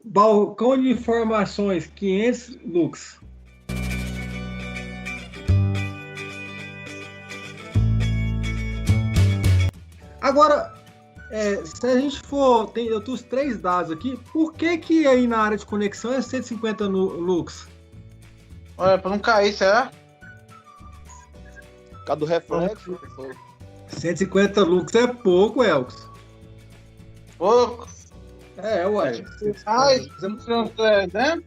Balcão de informações, 500 lux. Agora, se a gente for... eu tenho os 3 dados aqui. Por que aí na área de conexão é 150 lux? Olha, pra não cair, será? Por causa do reflexo, professor. 150 lux é pouco, Elks. Pouco. Ué. Ai, são 300?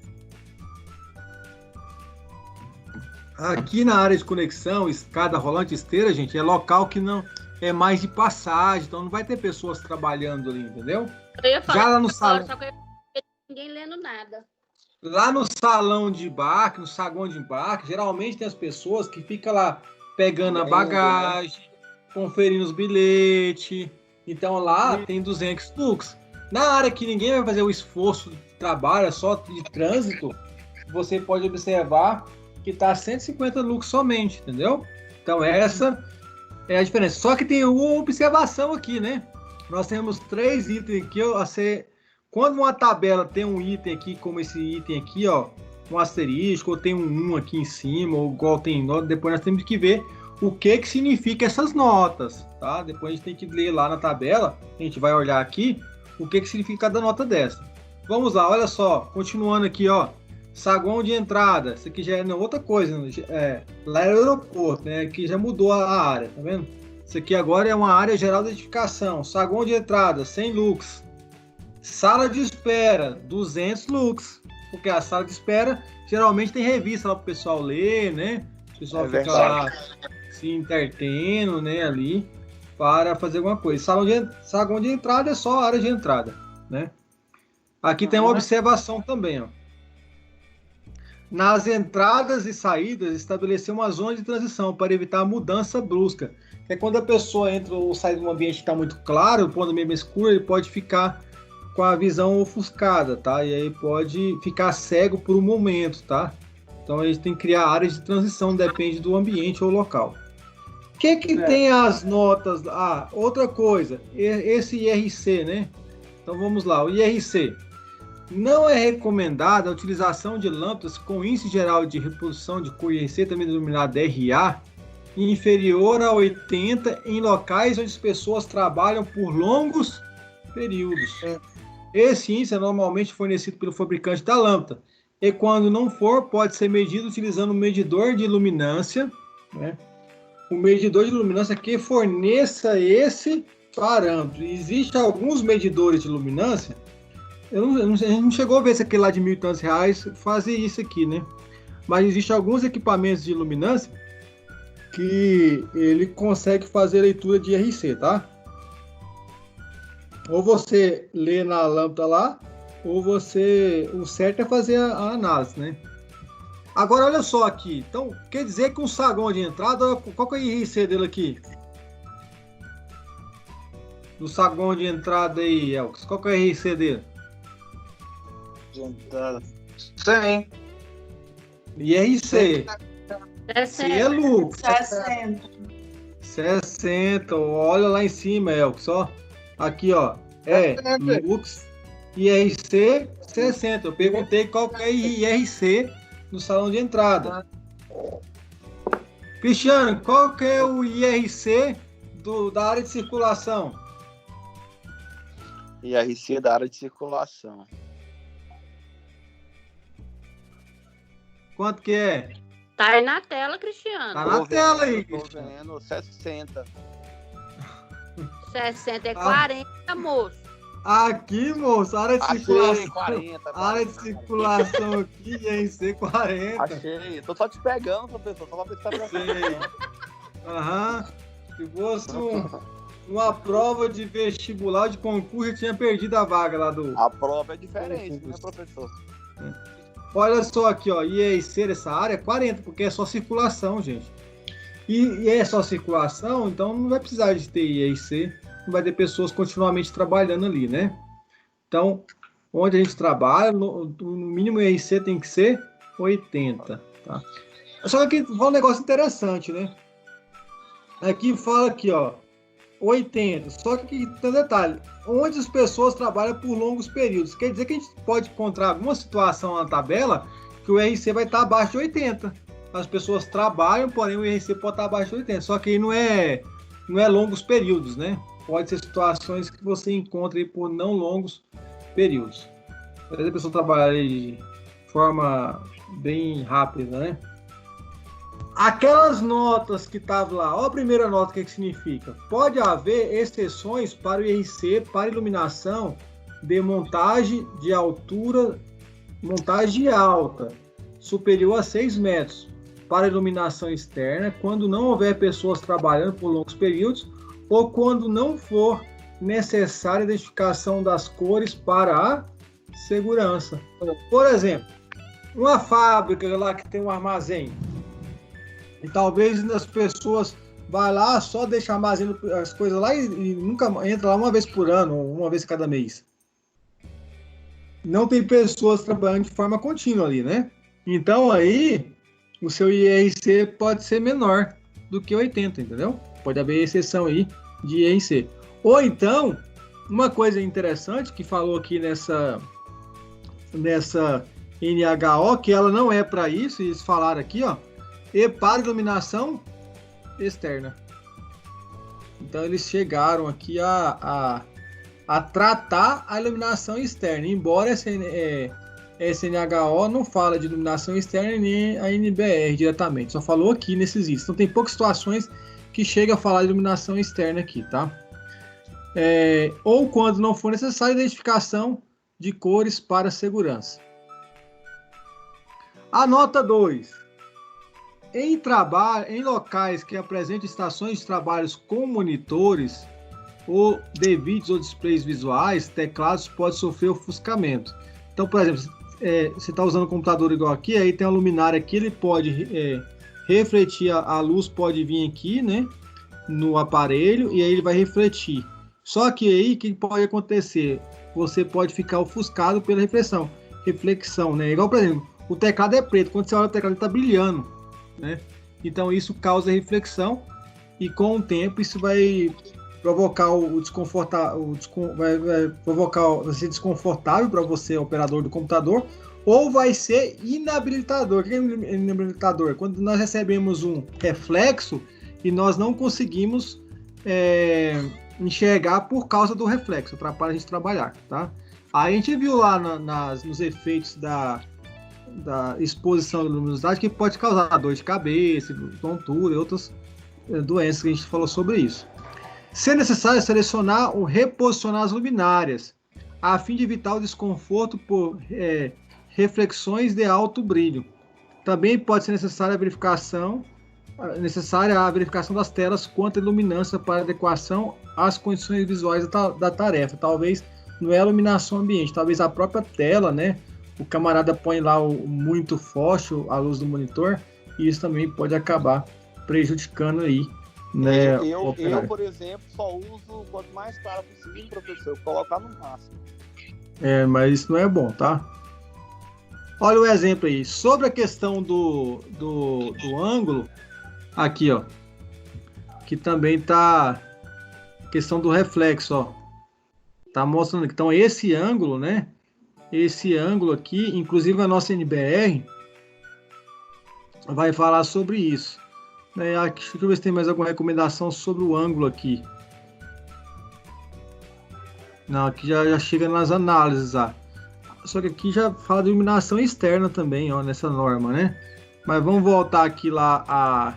Aqui na área de conexão, escada rolante, esteira, gente, é local que não é mais de passagem, então não vai ter pessoas trabalhando ali, entendeu? Eu ia falar Já lá no agora, salão, só que eu ia ver ninguém lendo nada. lá no salão de embarque, no saguão de embarque, geralmente tem as pessoas que ficam lá pegando a bagagem, conferindo os bilhetes. Então lá tem 200 lux. Na área que ninguém vai fazer o esforço de trabalho, é só de trânsito, você pode observar que está 150 lux somente, entendeu? Então essa é a diferença. Só que tem uma observação aqui, né? Nós temos 3 itens aqui, ó, quando uma tabela tem um item aqui, como esse item aqui, ó, um asterisco, ou tem um 1 aqui em cima, ou igual tem nota, depois nós temos que ver o que significa essas notas, tá? Depois a gente tem que ler lá na tabela, a gente vai olhar aqui, o que significa cada nota dessa. Vamos lá, olha só, continuando aqui, ó, saguão de entrada, isso aqui já é outra coisa, lá é o aeroporto, né, que já mudou a área, tá vendo? Isso aqui agora é uma área geral de edificação, saguão de entrada, 100 lux, sala de espera, 200 lux, porque a sala de espera geralmente tem revista lá para o pessoal ler, né, o pessoal fica lá se entretendo, né, ali, para fazer alguma coisa. Saguão de entrada é só a área de entrada, né? Aqui tem uma observação também, ó. Nas entradas e saídas, estabelecer uma zona de transição para evitar a mudança brusca. É quando a pessoa entra ou sai de um ambiente que está muito claro, quando mesmo escuro, ele pode ficar com a visão ofuscada, tá? E aí pode ficar cego por um momento, tá? Então a gente tem que criar áreas de transição, depende do ambiente ou local. O que tem as notas? Outra coisa, esse IRC, né? Então vamos lá, o IRC. Não é recomendada a utilização de lâmpadas com índice geral de reposição de cor IRC, também denominado RA, inferior a 80 em locais onde as pessoas trabalham por longos períodos. Esse índice é normalmente fornecido pelo fabricante da lâmpada e quando não for, pode ser medido utilizando um medidor de luminância, né? O medidor de luminância que forneça esse parâmetro. Existem alguns medidores de luminância, a gente não chegou a ver se aquele lá de R$ 1.000 fazia isso aqui, né? Mas existem alguns equipamentos de luminância que ele consegue fazer leitura de IRC, tá? Ou você lê na lâmpada lá, ou o certo é fazer a análise, né? Agora, olha só aqui. Então, quer dizer que um saguão de entrada, qual que é o IRC dele aqui? Do saguão de entrada aí, Elks, qual que é o IRC dele? De entrada. 100. IRC. Se é lucro. 60. 60. Olha lá em cima, Elks, ó. Aqui, ó. Lux, IRC 60. Eu perguntei qual que é IRC no salão de entrada. Cristiano, qual que é o IRC da área de circulação? IRC da área de circulação. Quanto que é? Tá aí na tela, Cristiano. Tá na tela aí, Tô Cristiano. vendo 60. 60 é 40, moço. Aqui, moço, área de Achei, circulação. 40. Área de circulação aqui, IRC 40. Achei. Tô só te pegando, professor. Só pra ver se tá prestando Sei. atenção. Aham. Se fosse uma prova de vestibular de concurso, eu tinha perdido a vaga lá do... A prova é diferente, né, professor? Olha só aqui, ó, IRC dessa área é 40, porque é só circulação, gente. E é só circulação, então não vai precisar de ter IRC, não vai ter pessoas continuamente trabalhando ali, né? Então, onde a gente trabalha, no mínimo IRC tem que ser 80, tá? Só que aqui fala um negócio interessante, né? Aqui fala aqui, ó, 80. Só que aqui tem um detalhe. Onde as pessoas trabalham por longos períodos. Quer dizer que a gente pode encontrar alguma situação na tabela que o IRC vai estar abaixo de 80. As pessoas trabalham, porém o IRC pode estar abaixo de 80. Só que aí não é longos períodos, né? Pode ser situações que você encontra aí por não longos períodos. Às vezes a pessoa trabalha aí de forma bem rápida, né? Aquelas notas que estavam lá, ó, a primeira nota, o que significa? Pode haver exceções para o IRC, para iluminação de montagem de altura, montagem alta, superior a 6 metros, para iluminação externa, quando não houver pessoas trabalhando por longos períodos, ou quando não for necessária a identificação das cores para a segurança. Por exemplo, uma fábrica lá que tem um armazém, e talvez as pessoas vão lá, só deixam armazenando as coisas lá e nunca entra lá uma vez por ano, ou uma vez cada mês. Não tem pessoas trabalhando de forma contínua ali, né? Então aí o seu IRC pode ser menor do que 80, entendeu? Pode haver exceção aí de IRC. Ou então, uma coisa interessante que falou aqui nessa NHO, que ela não é para isso, e eles falaram aqui, ó, e para iluminação externa. Então eles chegaram aqui a tratar a iluminação externa, embora essa NHO não fala de iluminação externa nem a NBR diretamente, só falou aqui nesses itens. Então tem poucas situações que chega a falar de iluminação externa aqui, tá? Ou quando não for necessária identificação de cores para segurança. A nota 2. Em locais que apresentam estações de trabalhos com monitores ou de vídeos ou displays visuais, teclados podem sofrer ofuscamento. Então, por exemplo, você está usando um computador igual aqui, aí tem uma luminária aqui, ele pode refletir, a luz pode vir aqui, né, no aparelho, e aí ele vai refletir. Só que aí, o que pode acontecer? Você pode ficar ofuscado pela reflexão, né? Igual, por exemplo, o teclado é preto, quando você olha o teclado ele está brilhando, né? Então isso causa reflexão e com o tempo isso vai provocar vai provocar ser desconfortável para você, operador do computador, ou vai ser inabilitador. O que é inabilitador? Quando nós recebemos um reflexo e nós não conseguimos enxergar por causa do reflexo, atrapalha a gente trabalhar, tá? Aí a gente viu lá nos efeitos da exposição da luminosidade que pode causar dor de cabeça, tontura e outras doenças que a gente falou sobre isso. Se é necessário selecionar ou reposicionar as luminárias, a fim de evitar o desconforto por reflexões de alto brilho. Também pode ser necessária a verificação das telas quanto à iluminância para adequação às condições visuais da tarefa. Talvez não é a iluminação ambiente, talvez a própria tela, né? O camarada põe lá muito forte a luz do monitor e isso também pode acabar prejudicando aí, né? Eu, por exemplo, só uso quanto mais claro possível, professor, colocar no máximo. Mas isso não é bom, tá? Olha o exemplo aí. Sobre a questão do ângulo, aqui, ó, que também tá questão do reflexo, ó. Tá mostrando que então esse ângulo, né? Esse ângulo aqui, inclusive a nossa NBR vai falar sobre isso. Deixa eu ver se tem mais alguma recomendação sobre o ângulo aqui. Não, aqui já chega nas análises, ó. Só que aqui já fala de iluminação externa também, ó, nessa norma, né? Mas vamos voltar aqui lá a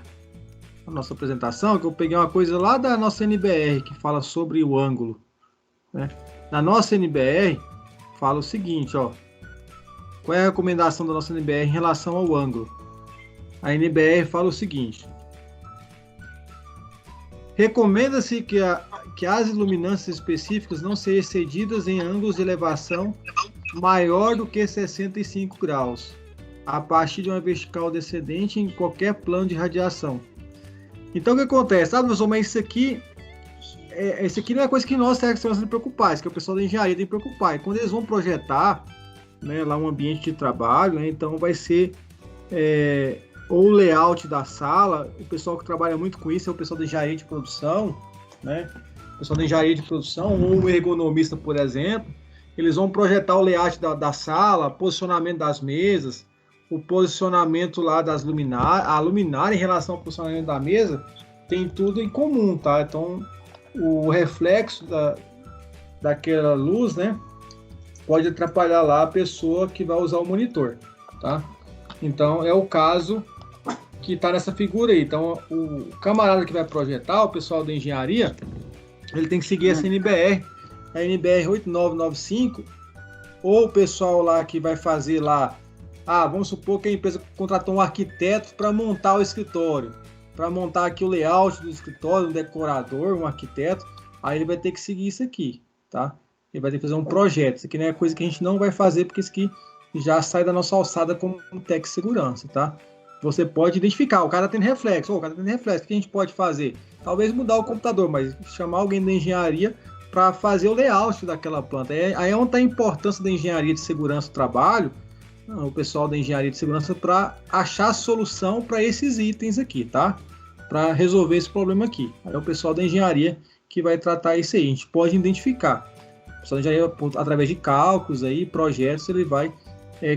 nossa apresentação, que eu peguei uma coisa lá da nossa NBR que fala sobre o ângulo, né? Na nossa NBR fala o seguinte, ó. Qual é a recomendação da nossa NBR em relação ao ângulo? A NBR fala o seguinte: recomenda-se que as iluminâncias específicas não sejam excedidas em ângulos de elevação maior do que 65 graus, a partir de uma vertical descendente em qualquer plano de radiação. Então o que acontece? Sabe, professor, mas isso aqui não é coisa que nós técnicos temos que preocupar, isso que o pessoal da engenharia tem que preocupar. E quando eles vão projetar, né, lá um ambiente de trabalho, né, então vai ser ou o layout da sala. O pessoal que trabalha muito com isso é o pessoal da engenharia de produção, né? O pessoal da engenharia de produção, ou um ergonomista, por exemplo, eles vão projetar o layout da sala, posicionamento das mesas, o posicionamento lá das luminárias, a luminária em relação ao posicionamento da mesa, tem tudo em comum, tá? Então, o reflexo daquela luz, né, pode atrapalhar lá a pessoa que vai usar o monitor, tá? Então, é o caso que está nessa figura aí. Então, o camarada que vai projetar, o pessoal da engenharia, ele tem que seguir essa NBR, a NBR 8995, ou o pessoal lá que vai fazer lá, vamos supor que a empresa contratou um arquiteto para montar o escritório, para montar aqui o layout do escritório, um decorador, um arquiteto, aí ele vai ter que seguir isso aqui, tá? Ele vai ter que fazer um projeto. Isso aqui não é coisa que a gente não vai fazer, porque isso aqui já sai da nossa alçada como tech segurança, tá? Você pode identificar, o cara tem reflexo, o que a gente pode fazer? Talvez mudar o computador, mas chamar alguém da engenharia para fazer o layout daquela planta. Aí é onde está a importância da engenharia de segurança do trabalho, o pessoal da engenharia de segurança, para achar solução para esses itens aqui, tá? Para resolver esse problema aqui. Aí é o pessoal da engenharia que vai tratar isso aí. A gente pode identificar. O pessoal da engenharia, através de cálculos aí, projetos, ele vai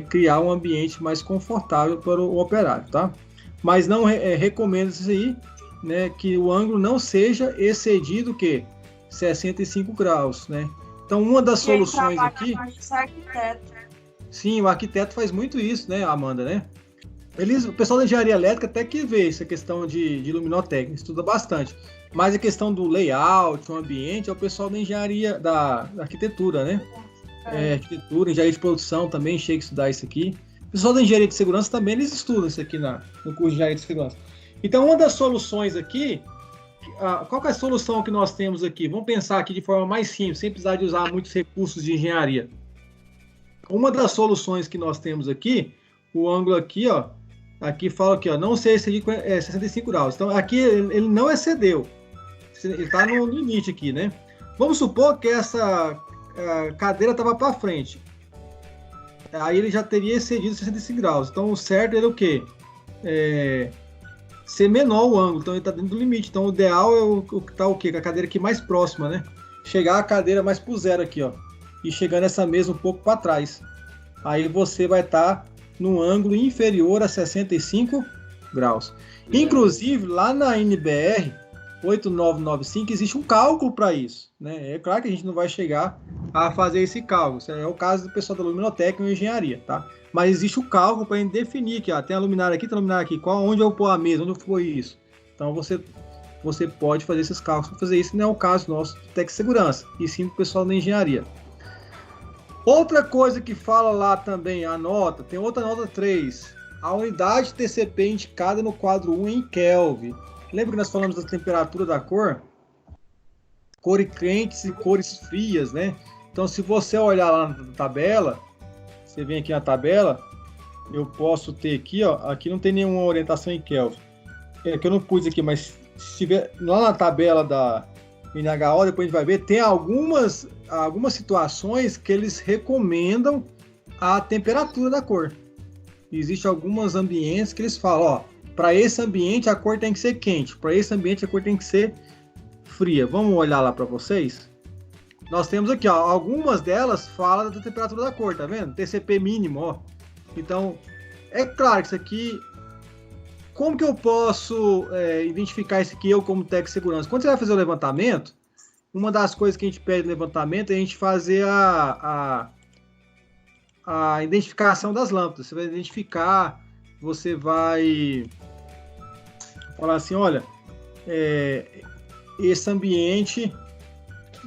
criar um ambiente mais confortável para o operário, tá? Mas não recomendo isso aí, né, que o ângulo não seja excedido, o quê? 65 graus, né? Então, uma das soluções aqui... Sim, o arquiteto faz muito isso, né, Amanda, né? O pessoal da engenharia elétrica até que vê essa questão de luminotécnica, estuda bastante. Mas a questão do layout, o ambiente, é o pessoal da engenharia, da arquitetura, né? Arquitetura, engenharia de produção também chega a estudar isso aqui. O pessoal da engenharia de segurança também, eles estudam isso aqui no curso de engenharia de segurança. Então, uma das soluções aqui, qual que é a solução que nós temos aqui? Vamos pensar aqui de forma mais simples, sem precisar de usar muitos recursos de engenharia. Uma das soluções que nós temos aqui, o ângulo aqui, ó, aqui fala aqui, ó, não se exceder 65 graus. Então, aqui ele não excedeu. Ele está no limite aqui, né? Vamos supor que essa cadeira estava para frente. Aí ele já teria excedido 65 graus. Então, o certo é o quê? Ser menor o ângulo. Então, ele está dentro do limite. Então, o ideal é o que está o quê? Com a cadeira aqui mais próxima, né? Chegar a cadeira mais pro zero aqui, ó. E chegando essa mesa um pouco para trás. Aí você vai estar no ângulo inferior a 65 graus. Inclusive, lá na NBR 8995 existe um cálculo para isso, né? É claro que a gente não vai chegar a fazer esse cálculo. Isso é o caso do pessoal da luminotécnica e engenharia, tá? Mas existe o cálculo para a gente definir aqui, ó, tem a luminária aqui, tem a luminária aqui, onde eu vou pôr a mesa, onde foi isso. Então você pode fazer esses cálculos para fazer isso, não é o caso nosso de tech segurança, e sim do pessoal da engenharia. Outra coisa que fala lá também, a nota, tem outra nota 3, a unidade TCP indicada no quadro 1 em Kelvin. Lembra que nós falamos da temperatura da cor? Cores quentes e cores frias, né? Então, se você olhar lá na tabela, você vem aqui na tabela, eu posso ter aqui, ó, aqui não tem nenhuma orientação em Kelvin. É que eu não pus aqui, mas se tiver lá na tabela da NHO, depois a gente vai ver, tem algumas situações que eles recomendam a temperatura da cor. Existem alguns ambientes que eles falam, ó, para esse ambiente a cor tem que ser quente, para esse ambiente a cor tem que ser fria. Vamos olhar lá para vocês? Nós temos aqui, ó, algumas delas falam da temperatura da cor, tá vendo? TCP mínimo, ó. Então, é claro que isso aqui... Como que eu posso identificar isso aqui eu como técnico de segurança? Quando você vai fazer o levantamento, uma das coisas que a gente pede no levantamento é a gente fazer a identificação das lâmpadas. Você vai identificar, você vai falar assim, olha, esse ambiente,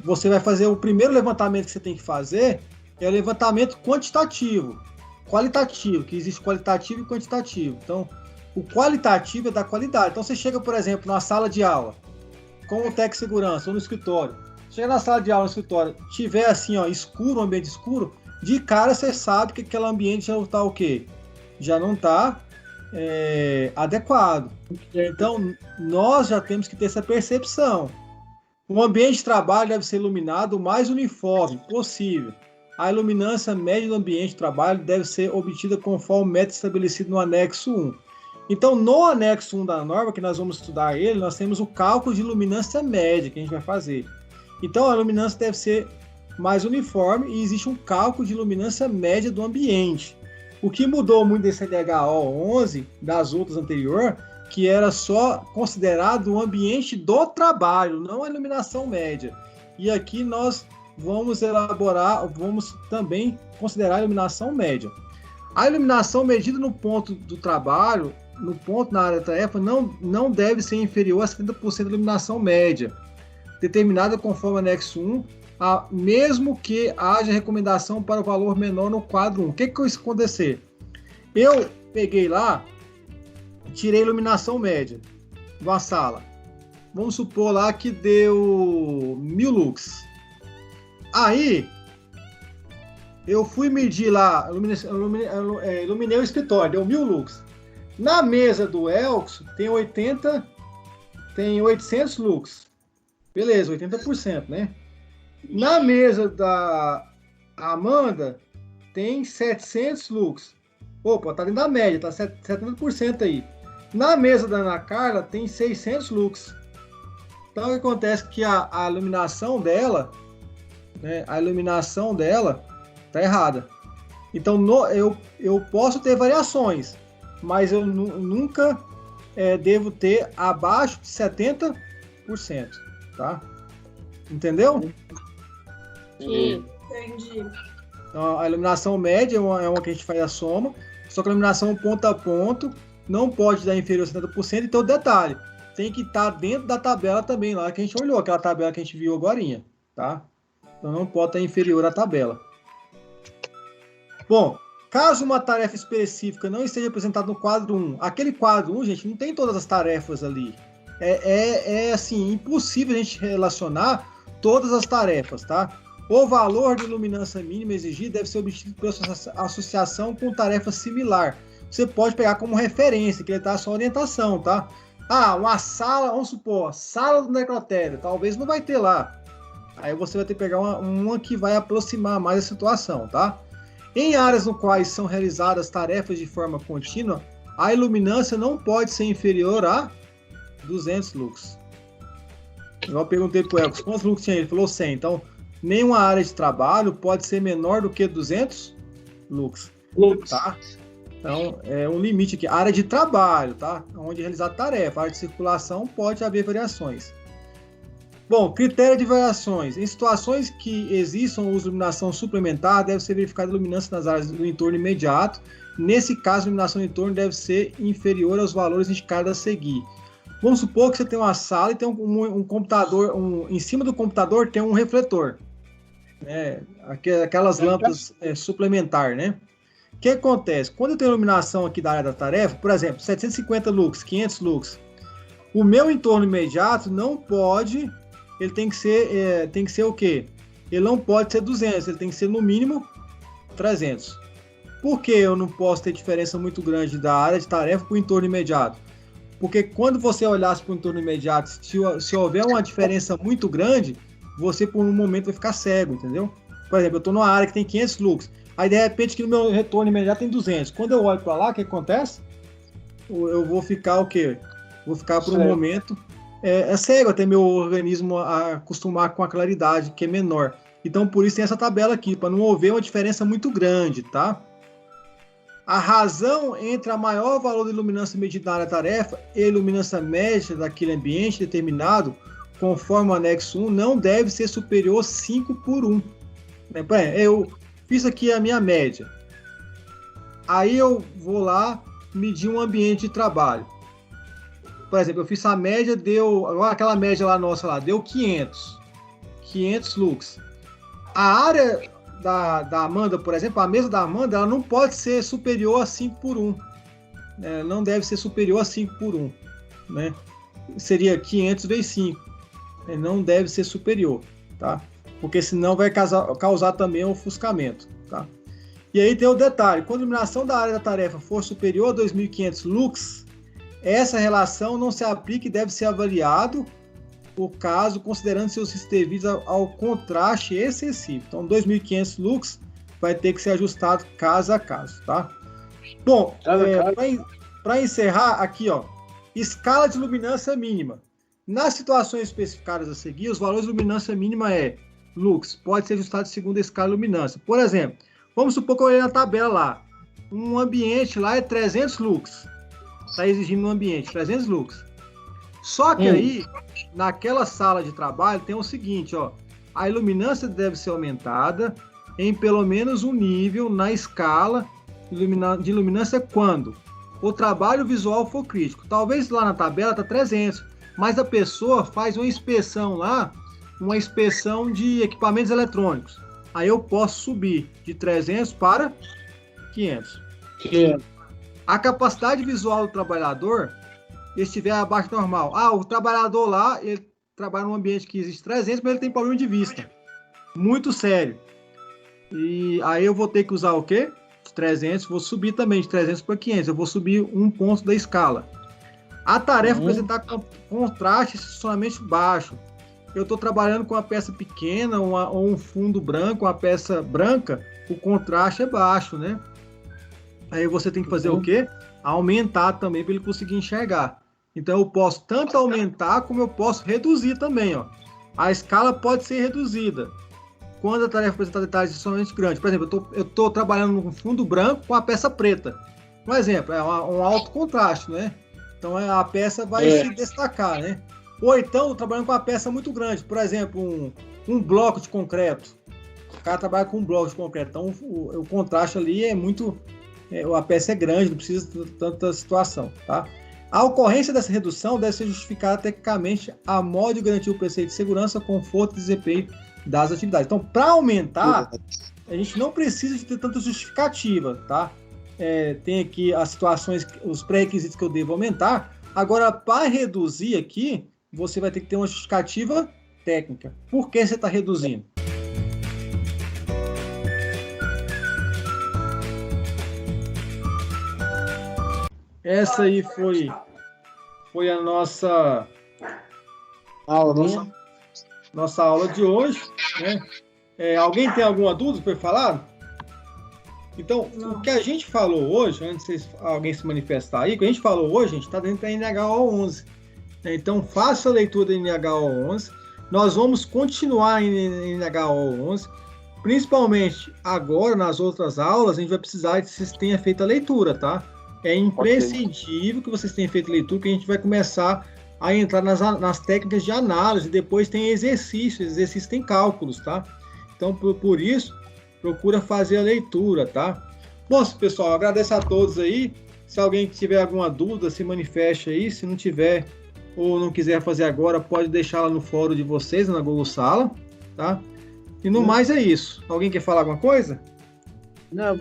você vai fazer o primeiro levantamento que você tem que fazer é o levantamento quantitativo, qualitativo, que existe qualitativo e quantitativo. Então, o qualitativo é da qualidade. Então, você chega, por exemplo, na sala de aula, com o técnico de segurança, ou no escritório. Chega na sala de aula, no escritório, tiver assim, ó, escuro, um ambiente escuro, de cara você sabe que aquele ambiente já está o quê? Já não está adequado. Então, nós já temos que ter essa percepção. O ambiente de trabalho deve ser iluminado o mais uniforme possível. A iluminância média do ambiente de trabalho deve ser obtida conforme o método estabelecido no anexo 1. Então, no anexo 1 da norma, que nós vamos estudar ele, nós temos o cálculo de luminância média que a gente vai fazer. Então, a luminância deve ser mais uniforme e existe um cálculo de luminância média do ambiente. O que mudou muito desse LHO 11 das outras anteriores, que era só considerado o ambiente do trabalho, não a iluminação média. E aqui nós vamos vamos também considerar a iluminação média. A iluminação medida no ponto do trabalho, no ponto na área da tarefa, não deve ser inferior a 70% da iluminação média, determinada conforme o anexo 1, mesmo que haja recomendação para o valor menor no quadro 1. O que vai acontecer? Eu peguei lá, tirei a iluminação média de uma sala. Vamos supor lá que deu 1000 lux. Aí, eu fui medir lá, iluminei o escritório, deu 1000 lux. Na mesa do Elcio tem 800 lux. Beleza, 80%, né? Na mesa da Amanda tem 700 lux. Opa, tá dentro da média, tá 70% aí. Na mesa da Ana Carla tem 600 lux. Então, o que acontece é que a iluminação dela, né, tá errada. Então, eu posso ter variações, mas eu nunca devo ter abaixo de 70%, tá? Entendeu? Sim. Entendi. Então, a iluminação média é uma que a gente faz a soma, só que a iluminação ponto a ponto não pode dar inferior a 70%, então detalhe, tem que estar dentro da tabela também, lá que a gente olhou, aquela tabela que a gente viu agorinha, tá? Então não pode estar inferior à tabela. Bom, caso uma tarefa específica não esteja apresentada no quadro 1, aquele quadro 1, gente, não tem todas as tarefas ali. Assim, impossível a gente relacionar todas as tarefas, tá? O valor de iluminância mínima exigido deve ser obtido pela associação com tarefa similar. Você pode pegar como referência, que ele está só orientação, tá? Uma sala, vamos supor, sala do necrotério, talvez não vai ter lá. Aí você vai ter que pegar uma que vai aproximar mais a situação, tá? Em áreas no quais são realizadas tarefas de forma contínua, a iluminância não pode ser inferior a 200 lux. Eu perguntei para o Elcos, quantos lux tinha? Ele falou 100. Então, nenhuma área de trabalho pode ser menor do que 200 lux. Tá? Então, é um limite aqui. Área de trabalho, tá? Onde realizar tarefa. Área de circulação pode haver variações. Bom, critério de variações. Em situações que existam uso de iluminação suplementar, deve ser verificada a iluminância nas áreas do entorno imediato. Nesse caso, a iluminação do entorno deve ser inferior aos valores indicados a seguir. Vamos supor que você tem uma sala e tem um computador, em cima do computador tem um refletor. Aquelas lâmpadas suplementares, né? O que acontece? Quando eu tenho iluminação aqui da área da tarefa, por exemplo, 750 lux, 500 lux, o meu entorno imediato não pode, ele tem que ser o quê? Ele não pode ser 200, ele tem que ser no mínimo 300. Por que eu não posso ter diferença muito grande da área de tarefa para o entorno imediato? Porque quando você olhasse para o entorno imediato, se houver uma diferença muito grande, você por um momento vai ficar cego, entendeu? Por exemplo, eu estou numa área que tem 500 lux, aí de repente que no meu retorno imediato tem 200. Quando eu olho para lá, o que acontece? Eu vou ficar o quê? Vou ficar por um momento cego, até meu organismo acostumar com a claridade, que é menor. Então, por isso tem essa tabela aqui, para não haver uma diferença muito grande, tá? A razão entre a maior valor de iluminância medida na área tarefa e a iluminância média daquele ambiente determinado, conforme o anexo 1, não deve ser superior a 5/1. Eu fiz aqui a minha média. Aí eu vou lá medir um ambiente de trabalho. Por exemplo, eu fiz a média, agora aquela média lá nossa lá, deu 500 lux. A área da Amanda, por exemplo, a mesa da Amanda, ela não pode ser superior a 5/1. Não deve ser superior a 5/1. Né? Seria 500 vezes 5. Não deve ser superior, tá? Porque senão vai causar também um ofuscamento, tá? E aí tem o detalhe, quando a iluminação da área da tarefa for superior a 2.500 lux, essa relação não se aplica e deve ser avaliado por caso, considerando seus riscos devidos ao contraste excessivo. Então, 2.500 lux vai ter que ser ajustado caso a caso, tá? Bom, para encerrar, aqui, ó, escala de luminância mínima. Nas situações especificadas a seguir, os valores de luminância mínima lux, pode ser ajustado segundo a escala de luminância. Por exemplo, vamos supor que eu olhei na tabela lá, um ambiente lá é 300 lux. Está exigindo um ambiente, 300 lux. Só que aí, naquela sala de trabalho, tem o seguinte, ó, a iluminância deve ser aumentada em pelo menos um nível na escala de iluminância quando o trabalho visual for crítico. Talvez lá na tabela tá 300, mas a pessoa faz uma inspeção lá, uma inspeção de equipamentos eletrônicos. Aí eu posso subir de 300 para 500. A capacidade visual do trabalhador estiver abaixo do normal. O trabalhador lá, ele trabalha num ambiente que existe 300, mas ele tem problema de vista. Muito sério. E aí eu vou ter que usar o quê? De 300, vou subir também de 300 para 500. Eu vou subir um ponto da escala. A tarefa é apresentar contraste extremamente baixo. Eu estou trabalhando com uma peça pequena ou um fundo branco, uma peça branca, o contraste é baixo, né? Aí você tem que fazer o quê? Aumentar também para ele conseguir enxergar. Então eu posso tanto aumentar como eu posso reduzir também, ó. A escala pode ser reduzida quando a tarefa apresentar detalhes extremamente grandes. Por exemplo, eu estou trabalhando num fundo branco com a peça preta. Um exemplo, é um alto contraste, né? Então a peça vai se destacar, né? Ou então trabalhando com uma peça muito grande, por exemplo, um bloco de concreto. O cara trabalha com um bloco de concreto, então o contraste ali é muito... a peça é grande, não precisa de tanta situação, tá? A ocorrência dessa redução deve ser justificada tecnicamente a modo de garantir o preceito de segurança, conforto e desempenho das atividades. Então, para aumentar, a gente não precisa de ter tanta justificativa, tá? Tem aqui as situações, os pré-requisitos que eu devo aumentar. Agora, para reduzir aqui, você vai ter que ter uma justificativa técnica. Por que você está reduzindo? Essa aí foi a nossa aula de hoje, né? Alguém tem alguma dúvida que foi falado? Então, o que a gente falou hoje, antes de alguém se manifestar aí, o que a gente falou hoje, a gente está dentro da NHO 11. Né? Então, faça a leitura da NHO 11. Nós vamos continuar em NHO 11, principalmente agora, nas outras aulas, a gente vai precisar que vocês tenham feito a leitura, tá? É imprescindível que vocês tenham feito leitura, que a gente vai começar a entrar nas técnicas de análise. Depois tem exercícios tem cálculos, tá? Então, por isso, procura fazer a leitura, tá? Bom, pessoal, agradeço a todos aí. Se alguém tiver alguma dúvida, se manifeste aí. Se não tiver ou não quiser fazer agora, pode deixar lá no fórum de vocês, na Google Sala, tá? E no mais é isso. Alguém quer falar alguma coisa? Não.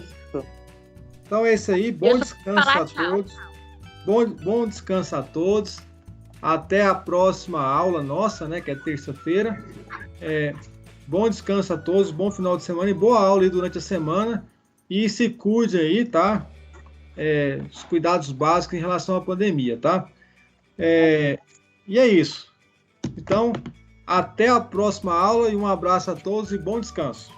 Então é isso aí, bom descanso a todos. Bom descanso a todos. Até a próxima aula nossa, né, que é terça-feira. Bom descanso a todos, bom final de semana e boa aula aí durante a semana. E se cuide aí, tá? Os cuidados básicos em relação à pandemia, tá? E é isso. Então, até a próxima aula e um abraço a todos e bom descanso.